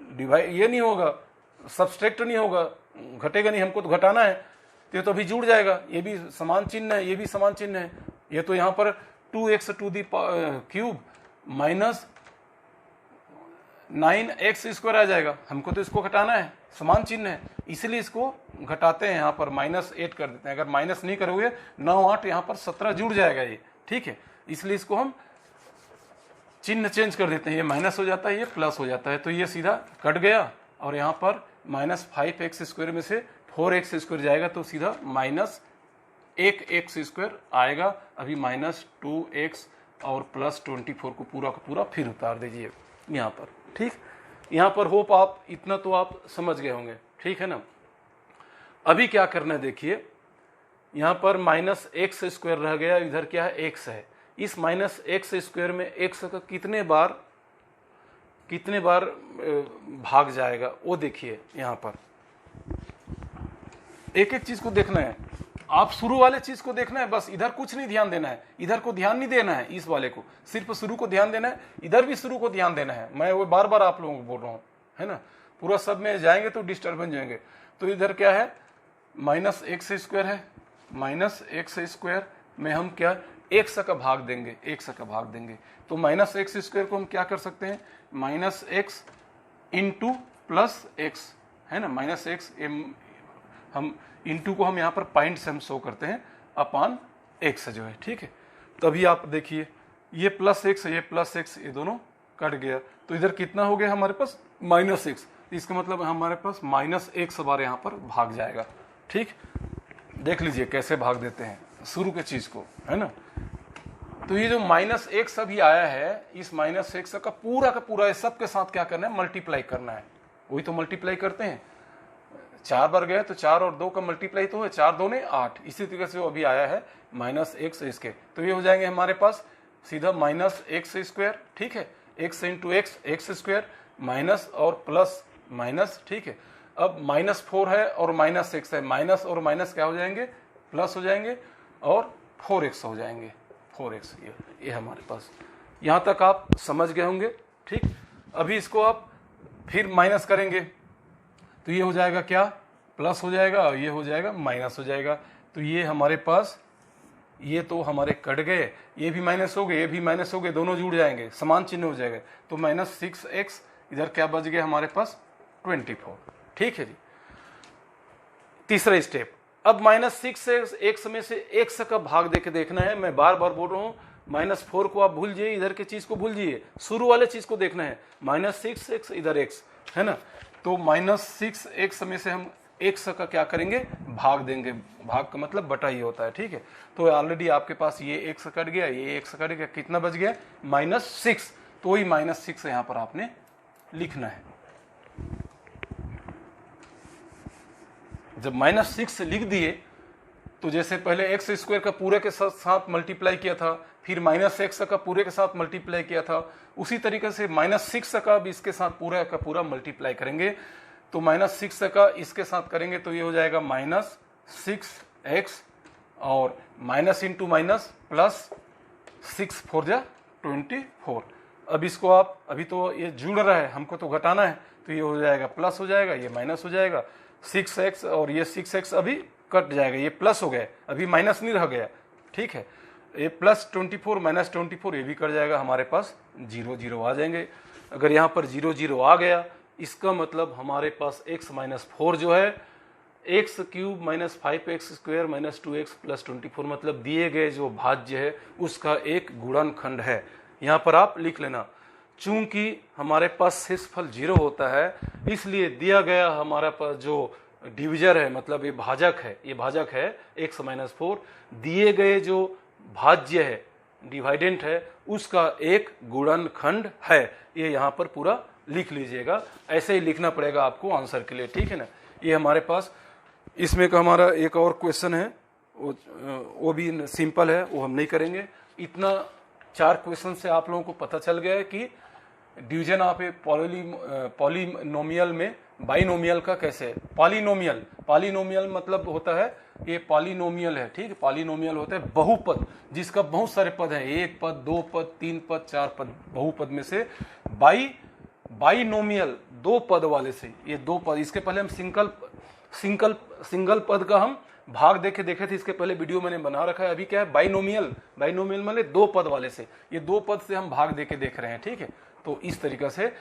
डिवाइड ये नहीं होगा, सबस्ट्रैक्ट नहीं होगा, घटेगा नहीं, हमको तो घटाना है, तो ये तो अभी जुड़ जाएगा। ये भी समान चिन्ह है, ये भी समान चिन्ह है, ये तो यहाँ पर 2x to the cube minus 9x square आ जाएगा। हमको तो इसको घटाना है, समान चिन्ह है, इसलिए इसको घटाते हैं, यहाँ पर -8 कर देते हैं। अगर माइनस नहीं करोगे 9 8 यहाँ पर 17 जुड़ जाएगा ये, ठीक है। इसलिए इसको हम चिन्ह चेंज कर देते हैं, ये माइनस हो जाता है, ये प्लस हो जाता है, तो ये सीधा कट गया। और यहाँ पर -5x स्क्वायर में से 4x स्क्वायर जाएगा तो सीधा -1x स्क्वायर आएगा। अभी -2x और +24 को पूरा का पूरा फिर उतार दीजिए यहाँ पर, ठीक। यहाँ पर होप आप इतना तो आप समझ गए होंगे, ठीक है ना। अभी क्या करना है, देखिए यहाँ पर -x स्क्वायर रह गया, इधर क्या है, x है। इस -x स्क्वायर में x का कितने बार भाग जाएगा वो देखिए। यहाँ पर एक एक चीज को देखना है, आप शुरू वाले चीज को देखना है, बस इधर कुछ नहीं ध्यान देना है, इधर को ध्यान नहीं देना है, इस वाले को सिर्फ शुरू को ध्यान देना है, इधर भी शुरू को ध्यान देना है। मैं वो बार बार आप लोगों को बोल रहा हूँ, है ना। पूरा सब में जाएंगे तो डिस्टर्बेंस जाएंगे। तो इधर क्या है, -x स्क्वायर है, -x स्क्वायर में हम क्या x का भाग देंगे, x का भाग देंगे। तो -x स्क्वायर को हम क्या कर सकते हैं, -x इंटू +x, है ना। -x हम इंटू को हम यहाँ पर पॉइंट से हम शो करते हैं, अपान x जो है, ठीक है। तभी आप देखिए ये +x ये +x ये दोनों कट गया, तो इधर कितना हो गया हमारे पास, -x। इसका मतलब हमारे पास -1 बार यहाँ पर भाग जाएगा, ठीक। देख लीजिए कैसे भाग देते हैं शुरू के चीज को, है ना। तो ये जो -1 अभी आया है, इस -1 का पूरा सब के साथ क्या करना है, मल्टीप्लाई करना है। वही तो मल्टीप्लाई करते हैं, 4 बार गए तो 4 और 2 का मल्टीप्लाई तो है, 4 2 8। इसी तरीके से वो अभी आया है -1 इसके, तो ये हो जाएंगे हमारे पास सीधा -x स्क्वायर, ठीक है। x into x square minus और प्लस माइनस, ठीक है। अब -4 है और -6 है, माइनस और माइनस क्या हो जाएंगे, प्लस हो जाएंगे। और 4x हो जाएंगे, 4x ये हमारे पास। यहाँ तक आप समझ गए होंगे, ठीक। अभी इसको आप फिर माइनस करेंगे तो ये हो जाएगा क्या, प्लस हो जाएगा, और ये हो जाएगा माइनस हो जाएगा। तो ये हमारे पास, ये तो हमारे कट गए, ये भी माइनस हो गए, ये भी माइनस हो गए, दोनों जुड़ जाएंगे, समान चिन्ह हो जाएगा। तो -6x, इधर क्या बच गया हमारे पास 24, ठीक है जी। तीसरा स्टेप, अब -6x में से x का भाग देके देखना है। मैं बार बार बोल रहा हूँ, -4 को आप भूल जाइए, इधर की चीज को भूल जाइए, शुरू वाले चीज को देखना है। -6x इधर x है ना, तो -6x में से हम x का क्या करेंगे, भाग देंगे। भाग का मतलब बटा ही होता है, ठीक है। तो ऑलरेडी आपके पास ये x कट गया, ये x कट गया, कितना बच गया -6। तो वही -6 यहां पर आपने लिखना है। जब -6 लिख दिए तो जैसे पहले एक्स स्क्वायर का पूरे के साथ मल्टीप्लाई किया था, फिर -x का पूरे के साथ मल्टीप्लाई किया था, उसी तरीके से -6 का भी इसके साथ पूरा का पूरा मल्टीप्लाई करेंगे। तो -6 का इसके साथ करेंगे तो ये हो जाएगा -6x, और माइनस इंटू माइनस प्लस 6 4 जा 24। अब इसको आप, अभी तो ये जुड़ रहा है, हमको तो घटाना है, तो ये हो जाएगा प्लस हो जाएगा, ये माइनस हो जाएगा। 6x और ये 6x अभी कट जाएगा, ये प्लस हो गया, अभी माइनस नहीं रह गया, ठीक है। ये +24 -24 ये भी कट जाएगा, हमारे पास 0 0 आ जाएंगे। अगर यहाँ पर 0 0 आ गया, इसका मतलब हमारे पास x -4 जो है, x³ -5x² -2x + 24, मतलब दिए गए जो भाज्य है उसका एक गुणनखंड है। यहाँ पर आप लिख लेना, चूंकि हमारे पास शेषफल 0 होता है, इसलिए दिया गया हमारे पास जो डिविजर है, मतलब ये भाजक है x -4, दिए गए जो भाज्य है, डिवाइडेंट है, उसका एक गुणनखंड है। ये यहाँ पर पूरा लिख लीजिएगा, ऐसे ही लिखना पड़ेगा आपको आंसर के लिए, ठीक है ना। ये हमारे पास इसमें का हमारा एक और क्वेश्चन है, वो भी सिंपल है, वो हम नहीं करेंगे। इतना 4 क्वेश्चन से आप लोगों को पता चल गया है कि डिवीजन ऑफ ए पॉलिनोमियल में बाइनोमियल का कैसे है। पॉलिनोमियल मतलब होता है, ये पॉलिनोमियल है, ठीक है। पॉलिनोमियल होता है बहुपद, जिसका बहुत सारे पद हैं, 1 पद 2 पद 3 पद 4 पद, बहुपद में से बाइनोमियल 2 पद वाले से, ये 2 पद, इसके पहले हम सिंगल पद का हम भाग देखे थे, इसके पहले वीडियो मैंने बना रखा है। अभी क्या है, बाइनोमियल मतलब 2 पद वाले से, ये 2 पद से हम भाग देके देख रहे हैं, ठीक है। तो इस तरीके से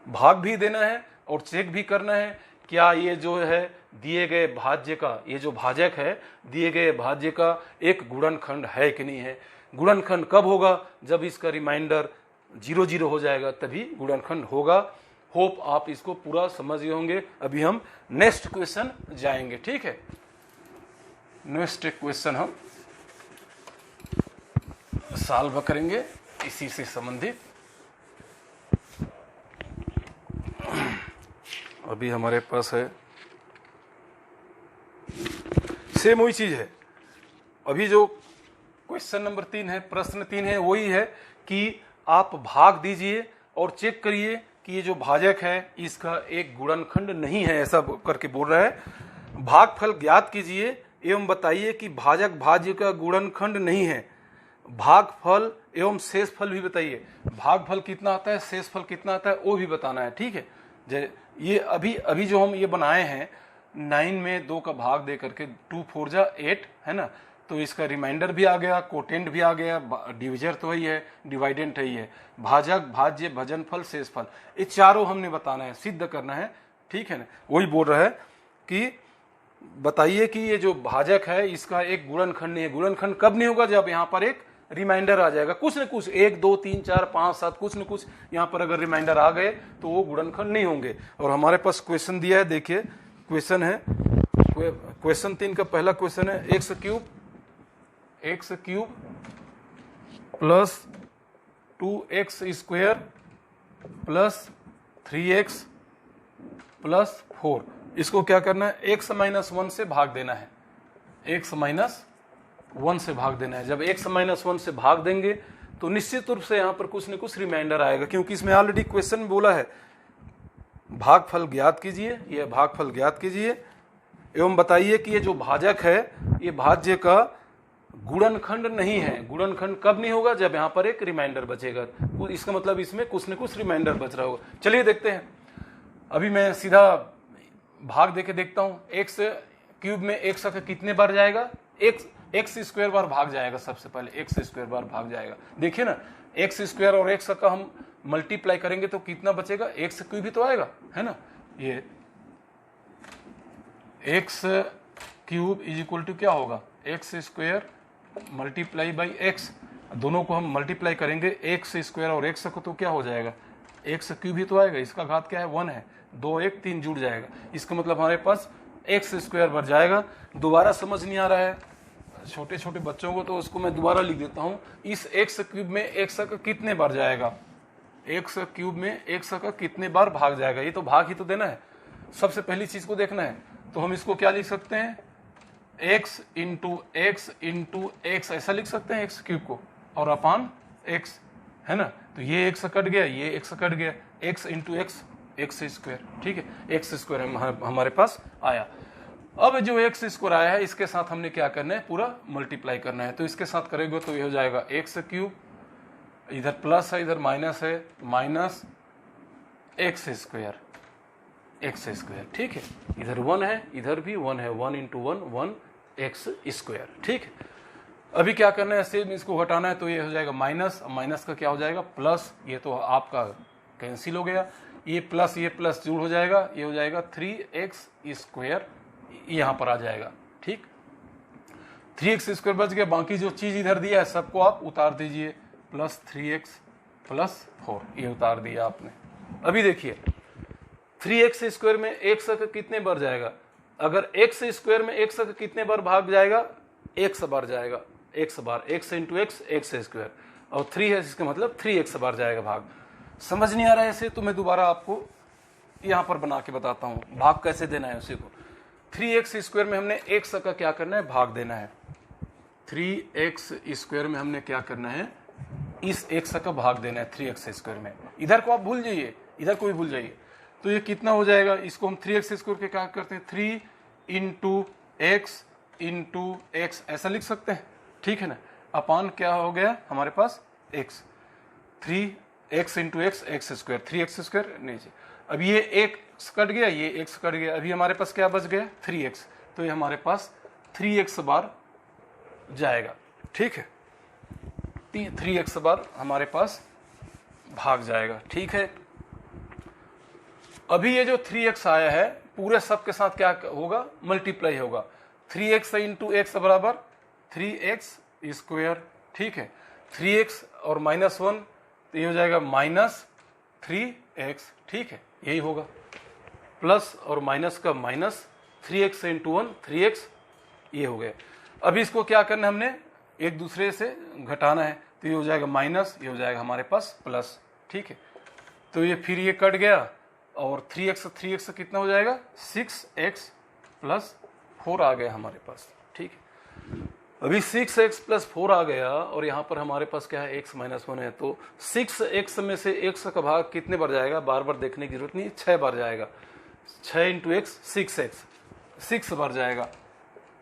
भाग भी देना है और चेक भी करना है, क्या ये जो है दिए गए भाज्य का, ये जो भाजक है दिए गए भाज्य का एक गुणनखंड है कि नहीं है। गुणनखंड कब होगा, जब इसका रिमाइंडर 0 0 हो जाएगा, तभी गुणनखंड होगा। होप आप इसको पूरा समझ गए होंगे। अभी हम नेक्स्ट क्वेश्चन जाएंगे, ठीक है। नेक्स्ट क्वेश्चन हम सॉल्व करेंगे इसी से संबंधित। अभी हमारे पास है सेम वही चीज है। अभी जो क्वेश्चन नंबर 3 है, प्रश्न 3 है, वही है कि आप भाग दीजिए और चेक करिए कि ये जो भाजक है इसका एक गुणनखंड नहीं है, ऐसा करके बोल रहा है। भागफल ज्ञात कीजिए एवं बताइए कि भाजक भाज्य का गुणनखंड नहीं है। भागफल एवं शेषफल भी बताइए। भागफल कितना आता है, शेषफल कितना आता है, वो भी बताना है, ठीक है। ये अभी जो हम ये बनाए हैं 9 में 2 का भाग दे करके 2 4 जा 8 है ना, तो इसका रिमाइंडर भी आ गया, कोटेंट भी आ गया, डिविजर तो वही है, डिवाइडेंट ही है। भाजक भाज्य भजनफल शेषफल, ये चारों हमने बताना है, सिद्ध करना है, ठीक है ना। वही बोल रहा है कि बताइए कि ये जो भाजक है इसका एक गुणनखंड नहीं है। गुणनखंड कब नहीं होगा, जब यहाँ पर एक रिमाइंडर आ जाएगा, कुछ न कुछ 1 2 3 4 5 7 कुछ न कुछ यहाँ पर अगर रिमाइंडर आ गए तो वो गुणनखंड नहीं होंगे। और हमारे पास क्वेश्चन दिया है, देखिए क्वेश्चन है, क्वेश्चन 3 का पहला क्वेश्चन है x³ plus 2x² plus 3x plus 4, इसको क्या करना है, x -1 से भाग देना है। x -1 से भाग देना है। जब x -1 से भाग देंगे तो निश्चित रूप से यहाँ पर कुछ न कुछ रिमाइंडर आएगा, क्योंकि इसमें ऑलरेडी क्वेश्चन में बोला है भागफल ज्ञात कीजिए। यह भागफल ज्ञात कीजिए एवं बताइए कि ये जो भाजक है ये भाज्य का गुणनखंड नहीं है। गुणनखंड कब नहीं होगा? जब यहाँ पर एक रिमाइंडर बचेगा। इसका मतलब इसमें कुछ न कुछ रिमाइंडर बच रहा होगा। चलिए देखते हैं। अभी मैं सीधा भाग देके देखता हूँ। एक्स क्यूब में एक्स का कितने बार जाएगा? एक्स स्क्वायर बार भाग जाएगा। सबसे पहले एक्स स्क्वायर बार भाग जाएगा। देखिए ना, एक्स स्क्वायर और एक्स का हम मल्टीप्लाई करेंगे तो कितना बचेगा? एक्स क्यूब ही तो आएगा, है ना। ये x cube is equal to क्या होगा? X square multiply by x. दोनों को हम मल्टीप्लाई करेंगे, एक्स स्क्वायर और एक्स को, तो क्या हो जाएगा? एक्स क्यूब ही तो आएगा। इसका घात क्या है? 1 है। 2 1 3 जुड़ जाएगा। इसका मतलब हमारे पास एक्स स्क्वायर बढ़ जाएगा। दोबारा समझ नहीं आ रहा है छोटे छोटे बच्चों को, तो उसको मैं दोबारा लिख देता हूँ। इस एक्स क्यूब में एक्स का कितने बार जाएगा? एक्स क्यूब में एक्स का कितने बार भाग जाएगा? ये तो भाग ही तो देना है। सबसे पहली चीज को देखना है। तो हम इसको क्या लिख सकते हैं? एक्स इंटू एक्स ऐसा लिख सकते हैं एक्स क्यूब को, और अपान एक्स, है ना। तो ये एक्स कट गया, ये एक्स कट गया, x into x, x square. ठीक है, एक्स स्क्वायर हमारे पास आया। अब जो एक्स स्क्वायर आया है, इसके साथ हमने क्या करना है? पूरा मल्टीप्लाई करना है। तो इसके साथ करेंगे तो ये हो जाएगा एक्स क्यूब, इधर प्लस है इधर माइनस है, minus x square, x square. ठीक है, इधर 1 है, इधर भी 1 है। 1 इंटू 1 1 एक्स स्क्वायर। ठीक है, अभी क्या करना है? सेम इसको घटाना है। तो ये हो जाएगा माइनस, माइनस का क्या हो जाएगा? प्लस। ये तो आपका कैंसिल हो गया। ये प्लस जुड़ हो जाएगा। ये हो जाएगा 3x स्क्वायर, यहाँ पर आ जाएगा। ठीक, 3x स्क्वायर बच गया। बाकी जो चीज इधर दिया है सबको आप उतार दीजिए। प्लस 3x प्लस 4, ये उतार दिया आपने। अभी देखिए 3x स्क्वायर में x का कितने बार जाएगा? अगर x स्क्वायर में x का कितने बार भाग जाएगा? x बार जाएगा। x बार, x into x, x square, और 3 है, इसका मतलब 3x बार जाएगा भाग। समझ नहीं आ रहा है ऐसे? तो मैं दोबारा आपको यहां पर बना के बताता हूं भाग कैसे देना है उसी को। 3x स्क्वायर में हमने x का क्या करना है? भाग देना है। 3x स्क्वायर में हमने क्या करना है? इस x का भाग देना है 3x स्क्वायर में। इधर को आप भूल जाइए, इधर को भी भूल जाइए। तो ये कितना हो जाएगा? इसको हम 3x स्क्वायर के क्या करते हैं? 3 इंटू एक्स ऐसा लिख सकते हैं। ठीक है ना। अपान क्या हो गया हमारे पास? x। 3x into x, x square, 3x square नीचे। अब ये x कट गया, ये x कट गया। अभी हमारे पास क्या बच गया? 3x। तो ये हमारे पास 3x बार जाएगा। ठीक है, 3x बार हमारे पास भाग जाएगा। ठीक है, अभी ये जो 3x आया है पूरे सब के साथ क्या होगा? मल्टीप्लाई होगा। 3x इंटू एक्स बराबर 3x स्क्वायर। ठीक है, 3x और -1, तो ये हो जाएगा -3x। ठीक है, यही होगा। प्लस और माइनस का माइनस, 3x इंटू 1 3x, ये हो गया। अभी इसको क्या करना है? हमने एक दूसरे से घटाना है। तो ये हो जाएगा माइनस, ये हो जाएगा हमारे पास प्लस। ठीक है, तो ये फिर ये कट गया, और 3x कितना हो जाएगा? 6x प्लस 4 आ गया हमारे पास। ठीक है, अभी 6x प्लस 4 आ गया, और यहाँ पर हमारे पास क्या है? x माइनस 1 है। तो 6x में से x का भाग कितने बार जाएगा? बार बार देखने की जरूरत नहीं, 6 बार जाएगा। 6 इंटू एक्स 6x, 6 बार जाएगा,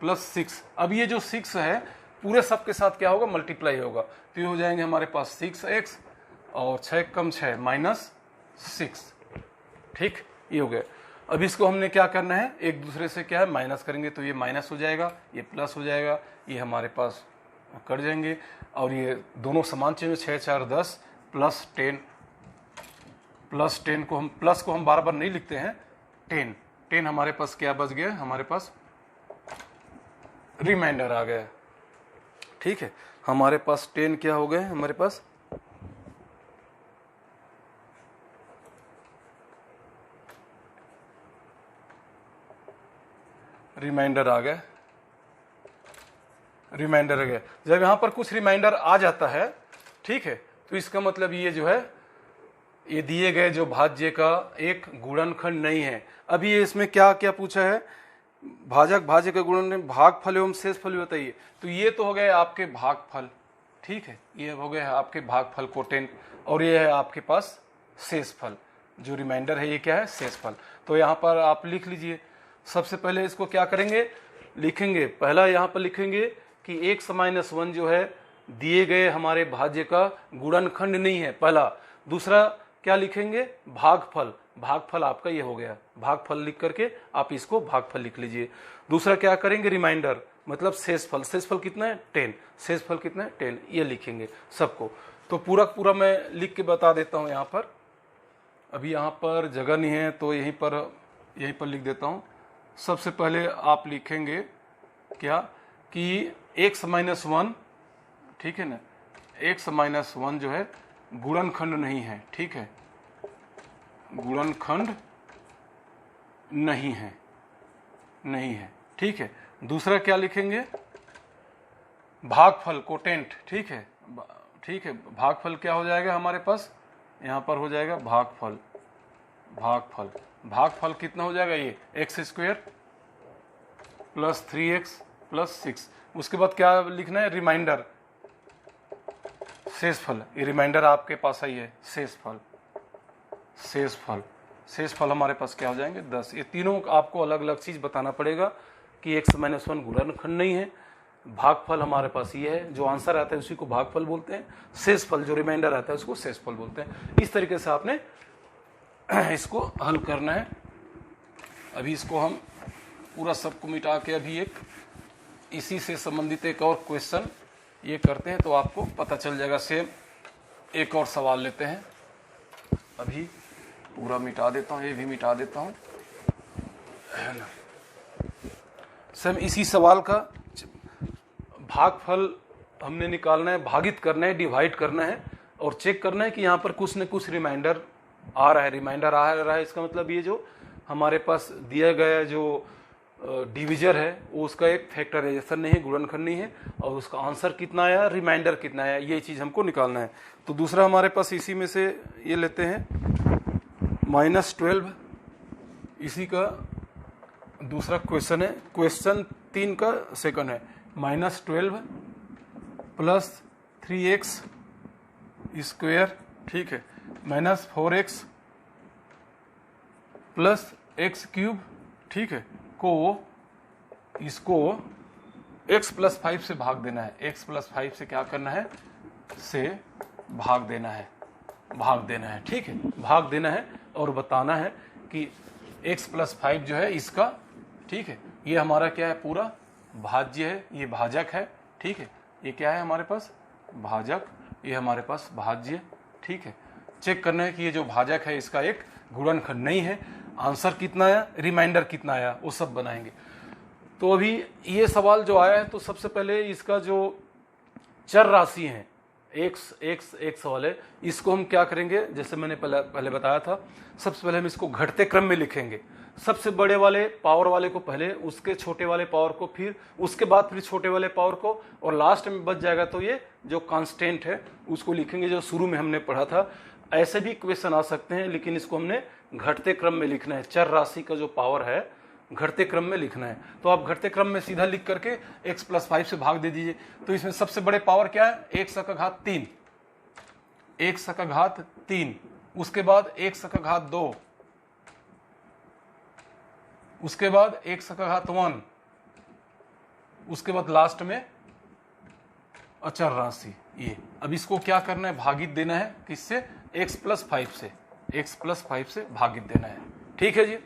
प्लस 6। अब ये जो 6 है पूरे सब के साथ क्या होगा? मल्टीप्लाई होगा। तो ये हो जाएंगे हमारे पास 6x, और 6 कम 6 -6। ठीक, ये हो गया। अब इसको हमने क्या करना है? एक दूसरे से क्या है? माइनस करेंगे। तो ये माइनस हो जाएगा, ये प्लस हो जाएगा, ये हमारे पास कट जाएंगे, और ये दोनों समान चीज 6 4 10 प्लस 10, प्लस 10 को हम प्लस को हम बार बार नहीं लिखते हैं। 10 हमारे पास क्या बच गया? हमारे पास रिमाइंडर आ गया। ठीक है, हमारे पास 10 क्या हो गए? हमारे पास रिमाइंडर आ गया, रिमाइंडर आ गया। जब यहां पर कुछ रिमाइंडर आ जाता है, ठीक है, तो इसका मतलब ये जो है, ये दिए गए जो भाज्य का एक गुणनखंड नहीं है। अभी ये इसमें क्या क्या पूछा है? भाजक भाज्य का गुणन, भागफल एवं शेषफल बताइए। तो ये तो हो गए आपके भागफल। ठीक है, ये हो गए आपके भागफल कोटेंट, और ये है आपके पास शेषफल। जो रिमाइंडर है ये क्या है? शेषफल। तो यहाँ पर आप लिख लीजिए। सबसे पहले इसको क्या करेंगे? लिखेंगे। पहला यहाँ पर लिखेंगे कि x माइनस 1 जो है दिए गए हमारे भाज्य का गुणनखंड नहीं है, पहला। दूसरा क्या लिखेंगे, भागफल। भागफल आपका ये हो गया, भागफल लिख करके आप इसको भागफल लिख लीजिए। दूसरा क्या करेंगे, रिमाइंडर, मतलब शेषफल। शेषफल कितना है, 10। शेषफल कितना है, 10, ये लिखेंगे सबको। तो पूरा पूरा मैं लिख के बता देता हूं यहाँ पर। अभी यहाँ पर जगह नहीं है तो यहीं पर लिख देता हूँ। सबसे पहले आप लिखेंगे क्या कि x माइनस 1, ठीक है ना, x माइनस 1 जो है गुणनखंड नहीं है, ठीक है, गुणनखंड नहीं है, ठीक है। दूसरा क्या लिखेंगे, भागफल, कोटेंट, ठीक है, भागफल क्या हो जाएगा हमारे पास, यहाँ पर हो जाएगा भागफल। भागफल कितना हो जाएगा, ये x square plus 3x plus 6। उसके बाद क्या लिखना है, रिमाइंडर, शेषफल। ये रिमाइंडर आपके पास आई है, शेषफल हमारे पास क्या हो जाएंगे, 10। ये तीनों आपको अलग अलग चीज बताना पड़ेगा कि x माइनस 1 गुणनखंड नहीं है। भागफल हमारे पास ये है, जो आंसर आता है उसी को भागफल बोलते हैं। शेषफल जो रिमाइंडर आता है उसको शेषफल बोलते हैं। इस तरीके से आपने इसको हल करना है। अभी इसको हम पूरा सबको मिटा के अभी एक इसी से संबंधित एक और क्वेश्चन ये करते हैं तो आपको पता चल जाएगा। सेम एक और सवाल लेते हैं। अभी पूरा मिटा देता हूँ, ये भी मिटा देता हूँ, है ना। सेम इसी सवाल का भागफल हमने निकालना है, भागित करना है, डिवाइड करना है और चेक करना है कि यहाँ पर कुछ न कुछ रिमाइंडर आ रहा है। इसका मतलब ये जो हमारे पास दिया गया जो डिविजर है वो उसका एक फैक्टराइजेशन नहीं है, गुणनखंड नहीं है, और उसका आंसर कितना आया, रिमाइंडर कितना आया, ये चीज हमको निकालना है। तो दूसरा हमारे पास इसी में से ये लेते हैं -12, इसी का दूसरा क्वेश्चन है, क्वेश्चन 3 का सेकंड है। -12 प्लस 3x स्क्वायर, ठीक है, -4x प्लस x क्यूब, ठीक है, इसको x प्लस 5 से भाग देना है। x प्लस 5 से क्या करना है, से भाग देना है, ठीक है, भाग देना है और बताना है कि x प्लस 5 जो है इसका, ठीक है, ये हमारा क्या है, पूरा भाज्य है, ये भाजक है, ठीक है, ये क्या है हमारे पास, भाजक, ये हमारे पास भाज्य, ठीक है। चेक करना है कि ये जो भाजक है इसका एक गुणनखंड नहीं है। आंसर कितना आया, रिमाइंडर कितना आया, वो सब बनाएंगे। तो अभी ये सवाल जो आया है तो सबसे पहले इसका जो चर राशि है, एक सवाल है, इसको हम क्या करेंगे, जैसे मैंने पहले बताया था, सबसे पहले हम इसको घटते क्रम में लिखेंगे। सबसे बड़े वाले पावर वाले को पहले, उसके छोटे वाले पावर को फिर, उसके बाद फिर छोटे वाले पावर को, और लास्ट में बच जाएगा तो ये जो कांस्टेंट है उसको लिखेंगे, जो शुरू में हमने पढ़ा था। ऐसे भी क्वेश्चन आ सकते हैं, लेकिन इसको हमने घटते क्रम में लिखना है। चर राशि का जो पावर है घटते क्रम में लिखना है। तो आप घटते क्रम में सीधा लिख करके x प्लस 5 से भाग दे दीजिए। तो इसमें सबसे बड़े पावर क्या है, x का घात 3, x का घात 3, उसके बाद x का घात 2, उसके बाद x का घात 1, उसके बाद लास्ट में अचर राशि ये। अब इसको क्या करना है, भागित देना है, किससे, x प्लस 5 से, x प्लस 5 से भागित देना है, ठीक है जी।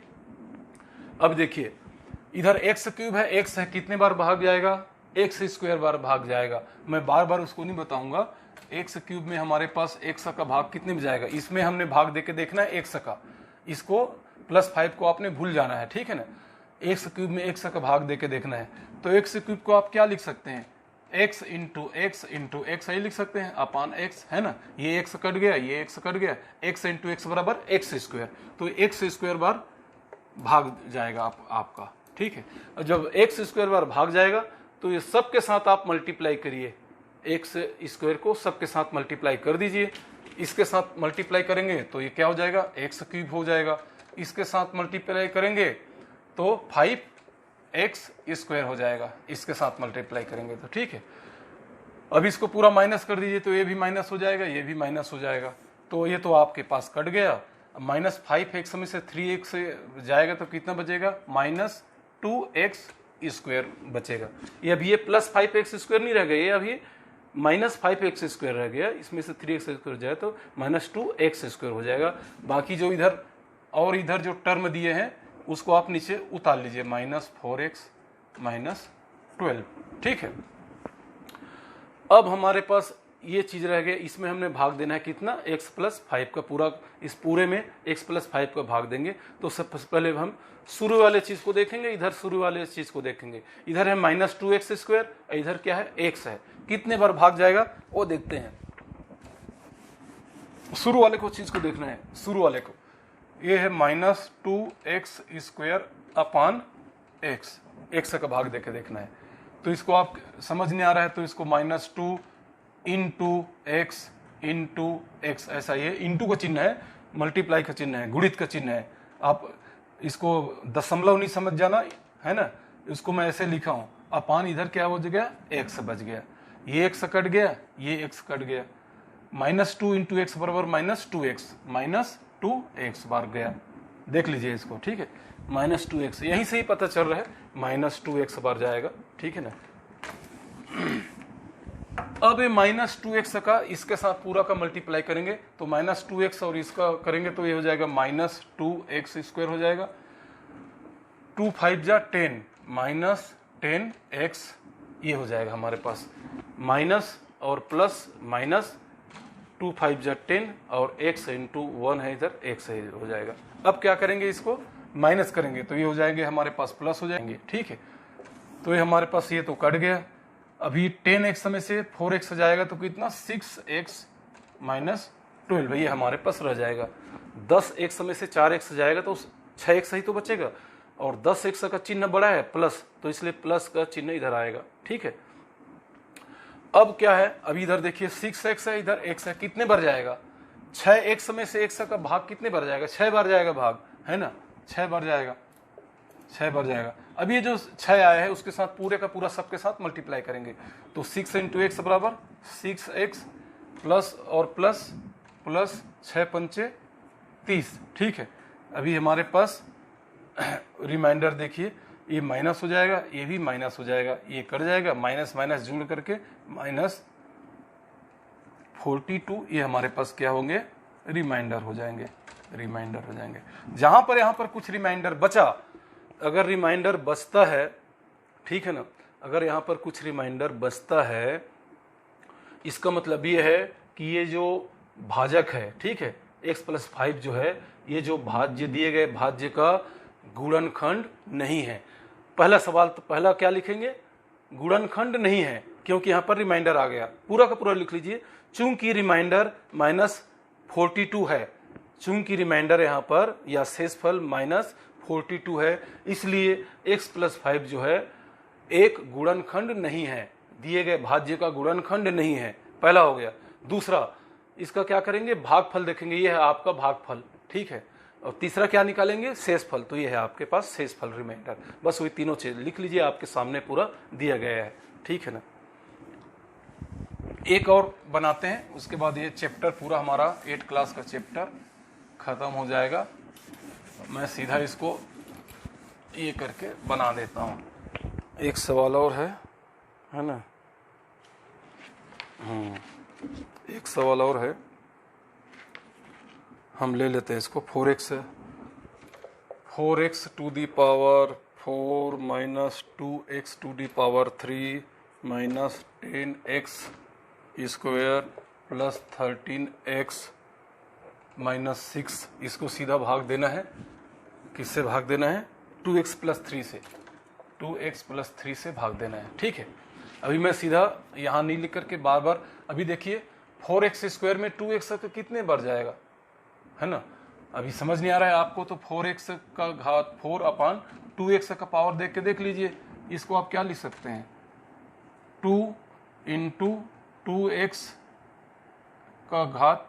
अब देखिए इधर x क्यूब है, x है, कितने बार भाग जाएगा, x स्क्वायर बार भाग जाएगा। मैं बार बार उसको नहीं बताऊंगा। x क्यूब में हमारे पास x का भाग कितने में जाएगा, इसमें हमने भाग देके देखना है x का, इसको प्लस 5 को आपने भूल जाना है, ठीक है ना। x क्यूब में x का भाग देके देखना है। तो x क्यूब को आप क्या लिख सकते हैं, x इंटू एक्स ही लिख सकते हैं, अपान x, है ना। ये x कट गया, ये x कट गया, x इंटू एक्स बराबर x स्क्वायर। तो x स्क्वायर बार भाग जाएगा आपका, ठीक है। और जब x स्क्वायर बार भाग जाएगा तो ये सबके साथ आप मल्टीप्लाई करिए, x स्क्वायर को सबके साथ मल्टीप्लाई कर दीजिए। इसके साथ मल्टीप्लाई करेंगे तो ये क्या हो जाएगा, x क्यूब हो जाएगा। इसके साथ मल्टीप्लाई करेंगे तो 5x स्क्वायर हो जाएगा, इसके साथ मल्टीप्लाई करेंगे तो, ठीक है। अब इसको पूरा माइनस कर दीजिए तो ये भी माइनस हो जाएगा, ये भी माइनस हो जाएगा। तो ये तो आपके पास कट गया। -5x में से 3x से जाएगा तो कितना बचेगा, -2x स्क्वायर बचेगा। ये अभी ये प्लस 5x स्क्वायर नहीं रह गया, ये अभी माइनस 5x स्क्वायर रह गया, इसमें से 3x स्क्वायर जाए तो माइनस 2x स्क्वायर हो जाएगा। बाकी जो इधर और इधर जो टर्म दिए हैं उसको आप नीचे उतार लीजिए, माइनस 4x माइनस 12। ठीक है, अब हमारे पास ये चीज रह गई, इसमें हमने भाग देना है कितना, x प्लस 5 का पूरा, इस पूरे में x प्लस 5 का भाग देंगे। तो सबसे पहले हम शुरू वाले चीज को देखेंगे, इधर शुरू वाले चीज को देखेंगे। इधर है माइनस 2x स्क्वायर, इधर क्या है x है, कितने बार भाग जाएगा वो देखते हैं। शुरू वाले को चीज को देखना है, शुरू वाले को, ये है minus 2x square upon x का भाग देके देखना है। तो इसको आप समझ नहीं आ रहा है तो इसको माइनस 2 इंटू एक्स ऐसा, ये इंटू का चिन्ह है, मल्टीप्लाई का चिन्ह है, गुणित का चिन्ह है। आप इसको दशमलव नहीं समझ जाना है ना, इसको मैं ऐसे लिखा हूं, अपान इधर क्या हो गया, एक्स बच गया, ये एक्स कट गया, ये एक्स कट गया, माइनस 2 इंटू एक्स बराबर माइनस 2x बार गया। देख लीजिए इसको, ठीक है, माइनस 2x, यहीं से ही पता चल रहा है माइनस 2x बार जाएगा। ठीक है ना, अब ये माइनस 2x का इसके साथ पूरा का मल्टीप्लाई करेंगे तो माइनस 2x और इसका करेंगे तो ये हो जाएगा माइनस 2x स्क्वायर हो जाएगा, 2 5 जा 10 माइनस 10x, ये हो जाएगा हमारे पास, माइनस और प्लस माइनस 2 5 जा 10 और x इंटू 1 है इधर, x है हो जाएगा। अब क्या करेंगे, इसको माइनस करेंगे तो ये हो जाएंगे हमारे पास प्लस हो जाएंगे। ठीक है, तो ये हमारे पास ये तो कट गया। अभी 10x में से 4x जाएगा तो कितना, 6x माइनस 12, ये हमारे पास रह जाएगा। 10x में से 4x जाएगा तो 6x ही तो बचेगा, और 10x का चिन्ह बड़ा है प्लस, तो इसलिए प्लस का चिन्ह इधर आएगा। ठीक है, अब क्या है, अभी इधर देखिए 6x है, इधर x है, कितने बार जाएगा, 6x में से x का भाग कितने बार जाएगा, 6 बार जाएगा भाग, है ना, 6 बार जाएगा, 6 बार जाएगा। अब ये जो 6 आया है उसके साथ पूरे का पूरा सबके साथ मल्टीप्लाई करेंगे तो 6 इंटू एक्स बराबर 6x प्लस और प्लस प्लस 6 पंचे 30। ठीक है, अभी हमारे पास रिमाइंडर देखिए, ये माइनस हो जाएगा, ये भी माइनस हो जाएगा, ये कट जाएगा, माइनस माइनस जुड़ करके माइनस 42, ये हमारे पास क्या होंगे, रिमाइंडर हो जाएंगे, रिमाइंडर हो जाएंगे। जहां पर यहां पर कुछ रिमाइंडर बचा, अगर रिमाइंडर बचता है, ठीक है ना, अगर यहां पर कुछ रिमाइंडर बचता है, इसका मतलब ये है कि ये जो भाजक है, ठीक है, x प्लस 5 जो है, ये जो भाज्य दिए गए भाज्य का गुणनखंड नहीं है। पहला सवाल तो पहला क्या लिखेंगे, गुणनखंड नहीं है, क्योंकि यहां पर रिमाइंडर आ गया, पूरा का पूरा लिख लीजिए, चूंकि रिमाइंडर माइनस 42 है, चूंकि रिमाइंडर यहां पर या शेषफल माइनस 42 है, इसलिए x प्लस 5 जो है एक गुणनखंड नहीं है, दिए गए भाज्य का गुणनखंड नहीं है, पहला हो गया। दूसरा, इसका क्या करेंगे, भागफल देखेंगे, ये है आपका भागफल। ठीक है, और तीसरा क्या निकालेंगे, शेषफल, तो ये है आपके पास शेषफल रिमाइंडर। बस वही तीनों चीज लिख लीजिए, आपके सामने पूरा दिया गया है। ठीक है ना, एक और बनाते हैं, उसके बाद ये चैप्टर पूरा हमारा 8 क्लास का चैप्टर खत्म हो जाएगा। मैं सीधा इसको ये करके बना देता हूँ। एक सवाल और है ना, एक सवाल और है, हम ले लेते हैं इसको। 4x टू दी पावर 4 माइनस 2x टू दी पावर 3 माइनस 10x square plus 13x minus 6, इसको सीधा भाग देना है, किससे भाग देना है, 2x प्लस 3 से, 2x प्लस 3 से भाग देना है। ठीक है, अभी मैं सीधा यहाँ नहीं लिख करके बार बार, अभी देखिए 4x स्क्वायर में 2x का कितने बार जाएगा, है ना, अभी समझ नहीं आ रहा है आपको, तो 4x का घात 4 अपान 2x का पावर देख के देख लीजिए, इसको आप क्या लिख सकते हैं, 2 इंटू 2x का घात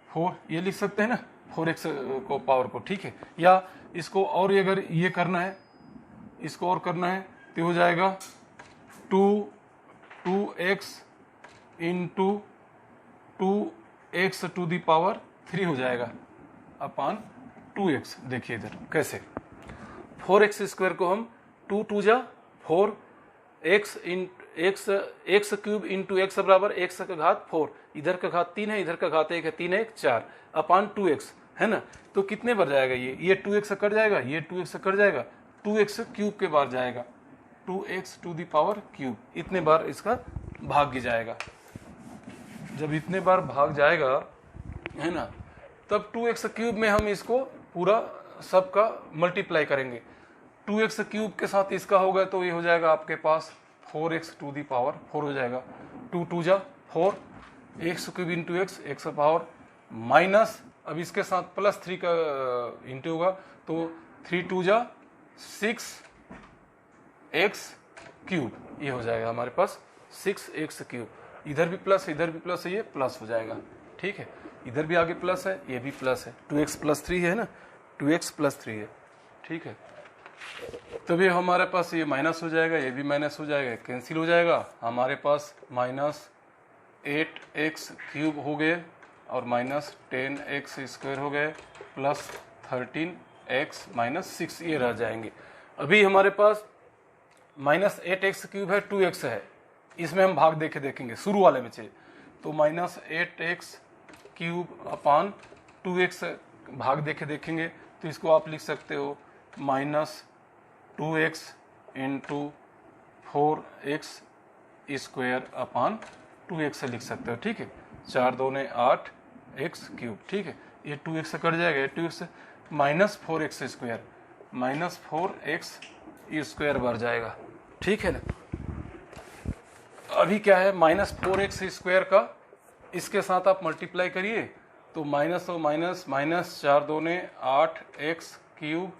4, ये लिख सकते हैं ना, 4x को पावर को। ठीक है, या इसको और अगर ये करना है, इसको और करना है तो हो जाएगा 2x into 2x to the power 3 हो जाएगा अपान 2x। देखिए इधर कैसे, 4x स्क्वायर को हम 2 2 जा 4, एक्स क्यूब इंटू एक्स बराबर एक्स का घात 4, इधर का घात 3 है, इधर का घात 1 है, 3 1 4 अपान 2x है ना। तो कितने बार जाएगा ये 2x से कट जाएगा, ये 2x से कट जाएगा, 2x क्यूब के बार जाएगा, 2x to the power cube, इतने बार इसका भाग्य जाएगा। जब इतने बार भाग जाएगा है ना, तब 2x क्यूब में हम इसको पूरा सबका मल्टीप्लाई करेंगे। 2x क्यूब के साथ इसका होगा तो ये हो जाएगा आपके पास 4x टू दी पावर 4 हो जाएगा, 2 2 जा 4, x cube into x, x power minus, अब इसके साथ प्लस 3 का इंटू होगा तो 3 2 जा 6 एक्स क्यूब, ये हो जाएगा हमारे पास 6x क्यूब। इधर भी प्लस है, इधर भी प्लस है, ये प्लस हो जाएगा। ठीक है, इधर भी आगे प्लस है, ये भी प्लस है, 2x प्लस 3 है ना, 2x प्लस 3 है। ठीक है, तब ये हमारे पास ये माइनस हो जाएगा, ये भी माइनस हो जाएगा, कैंसिल हो जाएगा, हमारे पास माइनस 8x क्यूब हो गए और माइनस 10x स्क्वायर हो गए प्लस 13x माइनस 6 ये रह जाएंगे। अभी हमारे पास माइनस 8x क्यूब है, 2x है, इसमें हम भाग देके देखेंगे शुरू वाले में चाहिए, तो माइनस 8x क्यूब अपान 2x भाग देके देखेंगे, तो इसको आप लिख सकते हो minus 2x into 4x square upon 2x से लिख सकते हो। ठीक है, 4 2 8 x क्यूब। ठीक है, ये 2x से कट जाएगा, 2x से minus 4x square, minus 4x square बढ़ जाएगा। ठीक है ना, अभी क्या है माइनस 4x स्क्वायर का इसके साथ आप मल्टीप्लाई करिए तो माइनस और माइनस, माइनस 4 2 8 x क्यूब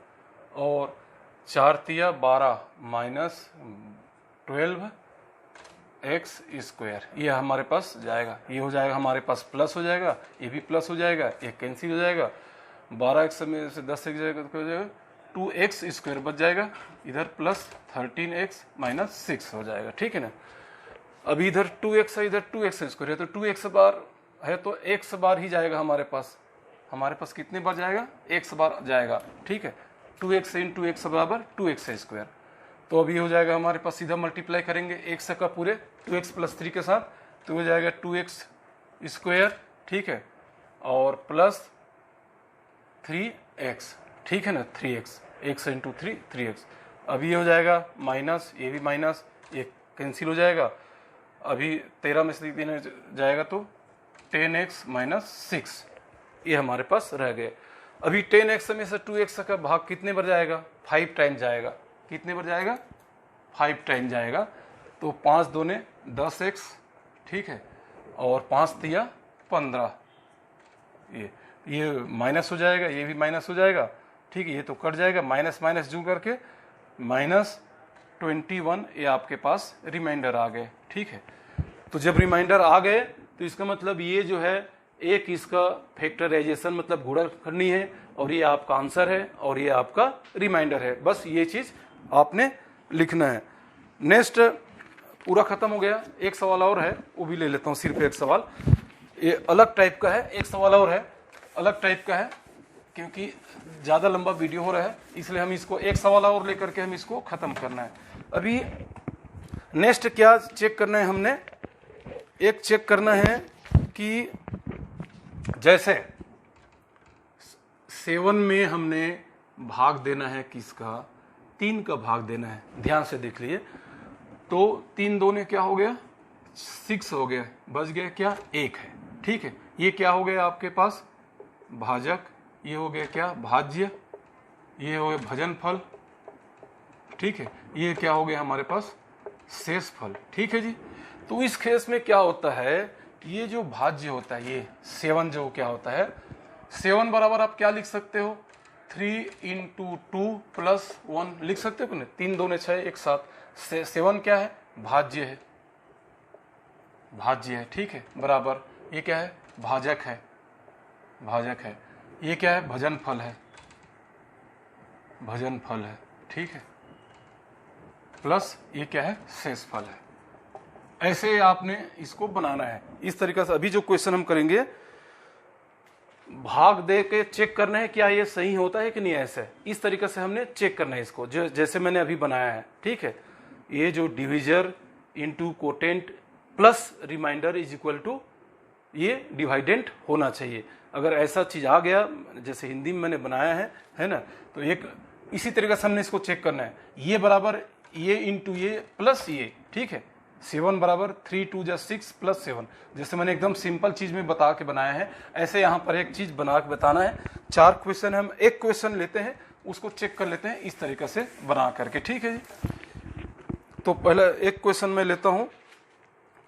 और 4 तिया 12 माइनस 12 एक्स स्क्वायर, ये हमारे पास जाएगा, ये हो जाएगा हमारे पास प्लस हो जाएगा, ये भी प्लस हो जाएगा, ये कैंसिल हो जाएगा, 12x में से 10 एक जाएगा तो हो जाएगा 2x स्क्वायर बच जाएगा, इधर प्लस 13x माइनस 6 हो जाएगा। ठीक है ना, अभी इधर 2x है, इधर 2x स्क्वायर है, तो 2x बार है तो x बार ही जाएगा हमारे पास कितने बार जाएगा, x बार जाएगा। ठीक है, 2x इंटू x बराबर 2x स्क्वायर, तो अभी हो जाएगा हमारे पास सीधा मल्टीप्लाई करेंगे x का पूरे 2x प्लस 3 के साथ, तो हो जाएगा 2x स्क्वायर। ठीक है, और प्लस 3x। ठीक है ना, 3x, x इंटू 3 3x, अभी ये हो जाएगा माइनस, ये भी माइनस, ये कैंसिल हो जाएगा, अभी 13 में से 3 जाएगा तो 10x माइनस 6 ये हमारे पास रह गए। अभी 10x में से 2x का भाग कितने बार जाएगा, 5 टाइम जाएगा, कितने बार जाएगा, 5 टाइम जाएगा, तो 5 2 10x। ठीक है, और 5 तिया 15, ये माइनस हो जाएगा, ये भी माइनस हो जाएगा। ठीक है, ये तो कट जाएगा, माइनस माइनस जू करके माइनस 21 ये आपके पास रिमाइंडर आ गए। ठीक है, तो जब रिमाइंडर आ गए तो इसका मतलब ये जो है एक इसका फैक्टराइजेशन मतलब गुणा करनी है, और ये आपका आंसर है और ये आपका रिमाइंडर है, बस ये चीज आपने लिखना है। नेक्स्ट पूरा खत्म हो गया, एक सवाल और है वो भी ले लेता हूँ, सिर्फ एक सवाल, ये अलग टाइप का है, एक सवाल और है अलग टाइप का है, क्योंकि ज़्यादा लंबा वीडियो हो रहा है इसलिए हम इसको एक सवाल और लेकर के हम इसको ख़त्म करना है। अभी नेक्स्ट क्या चेक करना है, हमने एक चेक करना है कि जैसे 7 में हमने भाग देना है किसका, 3 का भाग देना है, ध्यान से देख लिए, तो 3 2 क्या हो गया, 6 हो गया, बच गया क्या, 1 है। ठीक है, ये क्या हो गया आपके पास भाजक, ये हो गया क्या भाज्य, ये हो गया भजनफल। ठीक है, ये क्या हो गया हमारे पास शेषफल। ठीक है जी, तो इस केस में क्या होता है, ये जो भाज्य होता है ये 7 जो क्या होता है, 7 बराबर आप क्या लिख सकते हो, 3 इंटू 2 प्लस 1 लिख सकते हो ना, 3 2 6 एक साथ, 7 क्या है भाज्य है, भाज्य है। ठीक है, बराबर ये क्या है भाजक है, भाजक है, ये क्या है भजन फल है, भजन फल है। ठीक है, प्लस ये क्या है शेष फल है। ऐसे आपने इसको बनाना है इस तरीके से। अभी जो क्वेश्चन हम करेंगे भाग दे के चेक करना है क्या ये सही होता है कि नहीं, ऐसे इस तरीके से हमने चेक करना है इसको, जो जैसे मैंने अभी बनाया है। ठीक है, ये जो divisor into quotient plus remainder is equal to ये डिवाइडेंट होना चाहिए। अगर ऐसा चीज आ गया जैसे हिंदी में मैंने बनाया है ना, तो एक इसी तरीके से हमने इसको चेक करना है। ये बराबर ये इंटू ये प्लस ये, ठीक है, 7 बराबर 3 2 जा 6 प्लस 7, जैसे मैंने एकदम सिंपल चीज में बता के बनाया है, ऐसे यहाँ पर एक चीज बना के बताना है। 4 क्वेश्चन हम एक क्वेश्चन लेते हैं, उसको चेक कर लेते हैं इस तरीके से बना करके। ठीक है जी, तो पहला एक क्वेश्चन मैं लेता हूं।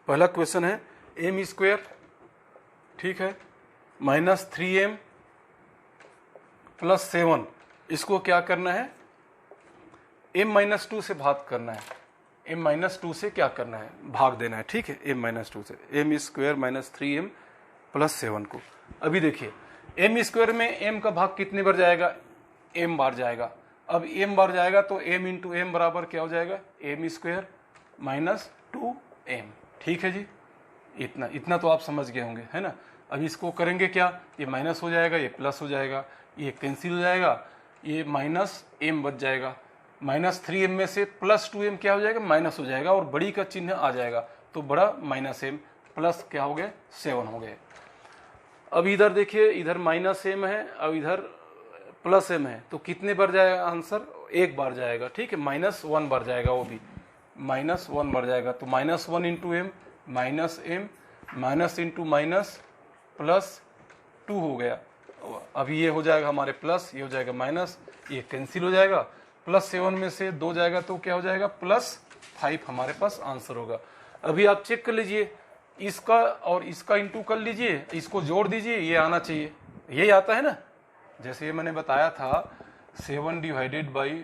पहला क्वेश्चन है एम स्क्वायर, ठीक है, माइनस 3m प्लस 7, इसको क्या करना है, m-2 से भाग करना है। m-2 से क्या करना है, भाग देना है। ठीक है, m-2 से, M square minus 3m plus 7 को। अभी देखिए m स्क्वायर में m का भाग कितने बार जाएगा, m बार जाएगा। अब m बार जाएगा तो m इंटू m बराबर क्या हो जाएगा, m स्क्वायर माइनस 2m। ठीक है जी, इतना तो आप समझ गए होंगे, है ना। अब इसको करेंगे क्या, ये माइनस हो जाएगा, ये प्लस हो जाएगा, ये कैंसिल हो जाएगा, ये माइनस m बच जाएगा। माइनस 3m में से प्लस 2m क्या हो जाएगा, माइनस हो जाएगा, और बड़ी का चिन्ह आ जाएगा, तो बड़ा माइनस m प्लस क्या हो गया 7 हो गए। अब इधर देखिए, इधर माइनस m है, अब इधर प्लस m है, तो कितने बार जाएगा आंसर, एक बार जाएगा। ठीक है, -1 बार जाएगा, वो भी -1 बार जाएगा, तो -1 into m minus m minus into minus plus 2 हो गया। अभी ये हो जाएगा हमारे प्लस, ये हो जाएगा माइनस, ये कैंसिल हो जाएगा, प्लस 7 में से 2 जाएगा तो क्या हो जाएगा, +5 हमारे पास आंसर होगा। अभी आप चेक कर लीजिए, इसका और इसका इंटू कर लीजिए, इसको जोड़ दीजिए, ये आना चाहिए, यही आता है ना। जैसे ये मैंने बताया था 7 डिवाइडेड बाई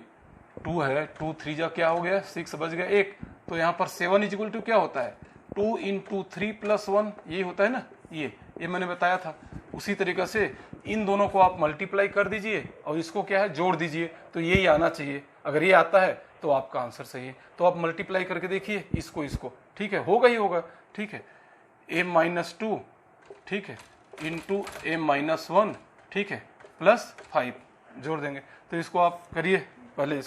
2 है, 2 3 जा क्या हो गया 6 बच गया 1, तो यहाँ पर 7 इज इक्वल टू क्या होता है, 2 इंटू 3 प्लस 1, ये होता है ना, ये मैंने बताया था। उसी तरीके से इन दोनों को आप मल्टीप्लाई कर दीजिए और इसको क्या है जोड़ दीजिए, तो यही आना चाहिए। अगर ये आता है तो आपका आंसर सही है। तो आप मल्टीप्लाई करके देखिए इसको, ठीक है, होगा ही होगा। ठीक है, m-2, ठीक है, इंटू m-1, ठीक है, प्लस 5 जोड़ देंगे, तो इसको आप करिए, पहले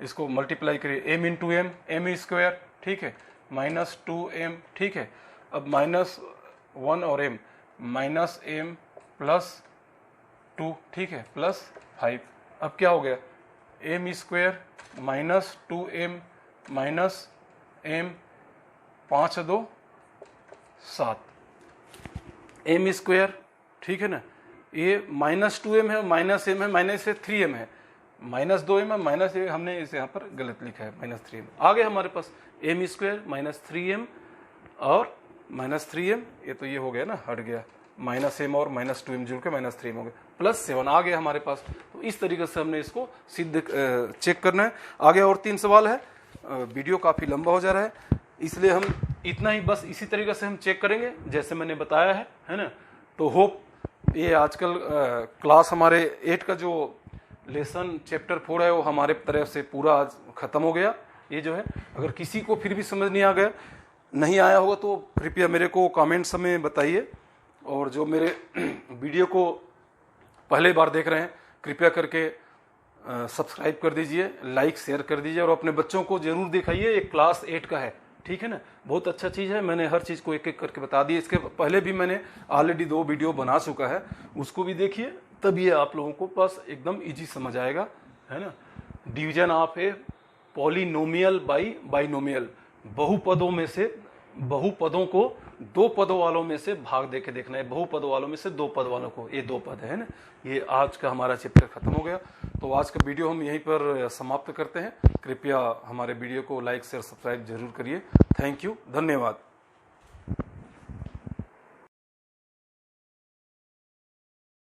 इसको मल्टीप्लाई करिए, m इंटू m स्क्वायर, ठीक है, -2m, ठीक है, अब -1 और m, -m प्लस 2, ठीक है, प्लस 5। अब क्या हो गया, m square minus 2m minus m, 5 2 7, m square, ठीक है ना, ये -2m है, -m है, माइनस से 3m है, -2m है, माइनस हमने इसे यहाँ पर गलत लिखा है, -3m आ गया हमारे पास, m स्क्वायर माइनस 3m और -3m, ये तो ये हो गया ना, हट गया, -m और -2m जुड़ के -3m हो गया, +7 आ गया हमारे पास। तो इस तरीके से हमने इसको सिद्ध चेक करना है। आगे और 3 सवाल है, वीडियो काफ़ी लंबा हो जा रहा है, इसलिए हम इतना ही बस इसी तरीके से हम चेक करेंगे जैसे मैंने बताया है ना। तो होप ये आजकल क्लास हमारे 8 का जो लेसन चैप्टर 4 है वो हमारे तरफ से पूरा आज ख़त्म हो गया। ये जो है, अगर किसी को फिर भी समझ नहीं आया होगा तो कृपया मेरे को कमेंट्स में बताइए, और जो मेरे वीडियो को पहले बार देख रहे हैं कृपया करके सब्सक्राइब कर दीजिए, लाइक शेयर कर दीजिए, और अपने बच्चों को जरूर दिखाइए। ये क्लास 8 का है, ठीक है ना, बहुत अच्छा चीज़ है। मैंने हर चीज़ को एक एक करके बता दी, इसके पहले भी मैंने ऑलरेडी 2 वीडियो बना चुका है, उसको भी देखिए, तब ये आप लोगों को बस एकदम इजी समझ आएगा, है ना। Division of a polynomial by binomial, बहुपदों में से बहुपदों को 2 पदों वालों में से भाग देके देखना है, बहुपदों वालों में से 2 पद वालों को, ये 2 पद है ना। ये आज का हमारा चैप्टर खत्म हो गया, तो आज का वीडियो हम यहीं पर समाप्त करते हैं। कृपया हमारे वीडियो को लाइक शेयर सब्सक्राइब जरूर करिए। थैंक यू, धन्यवाद।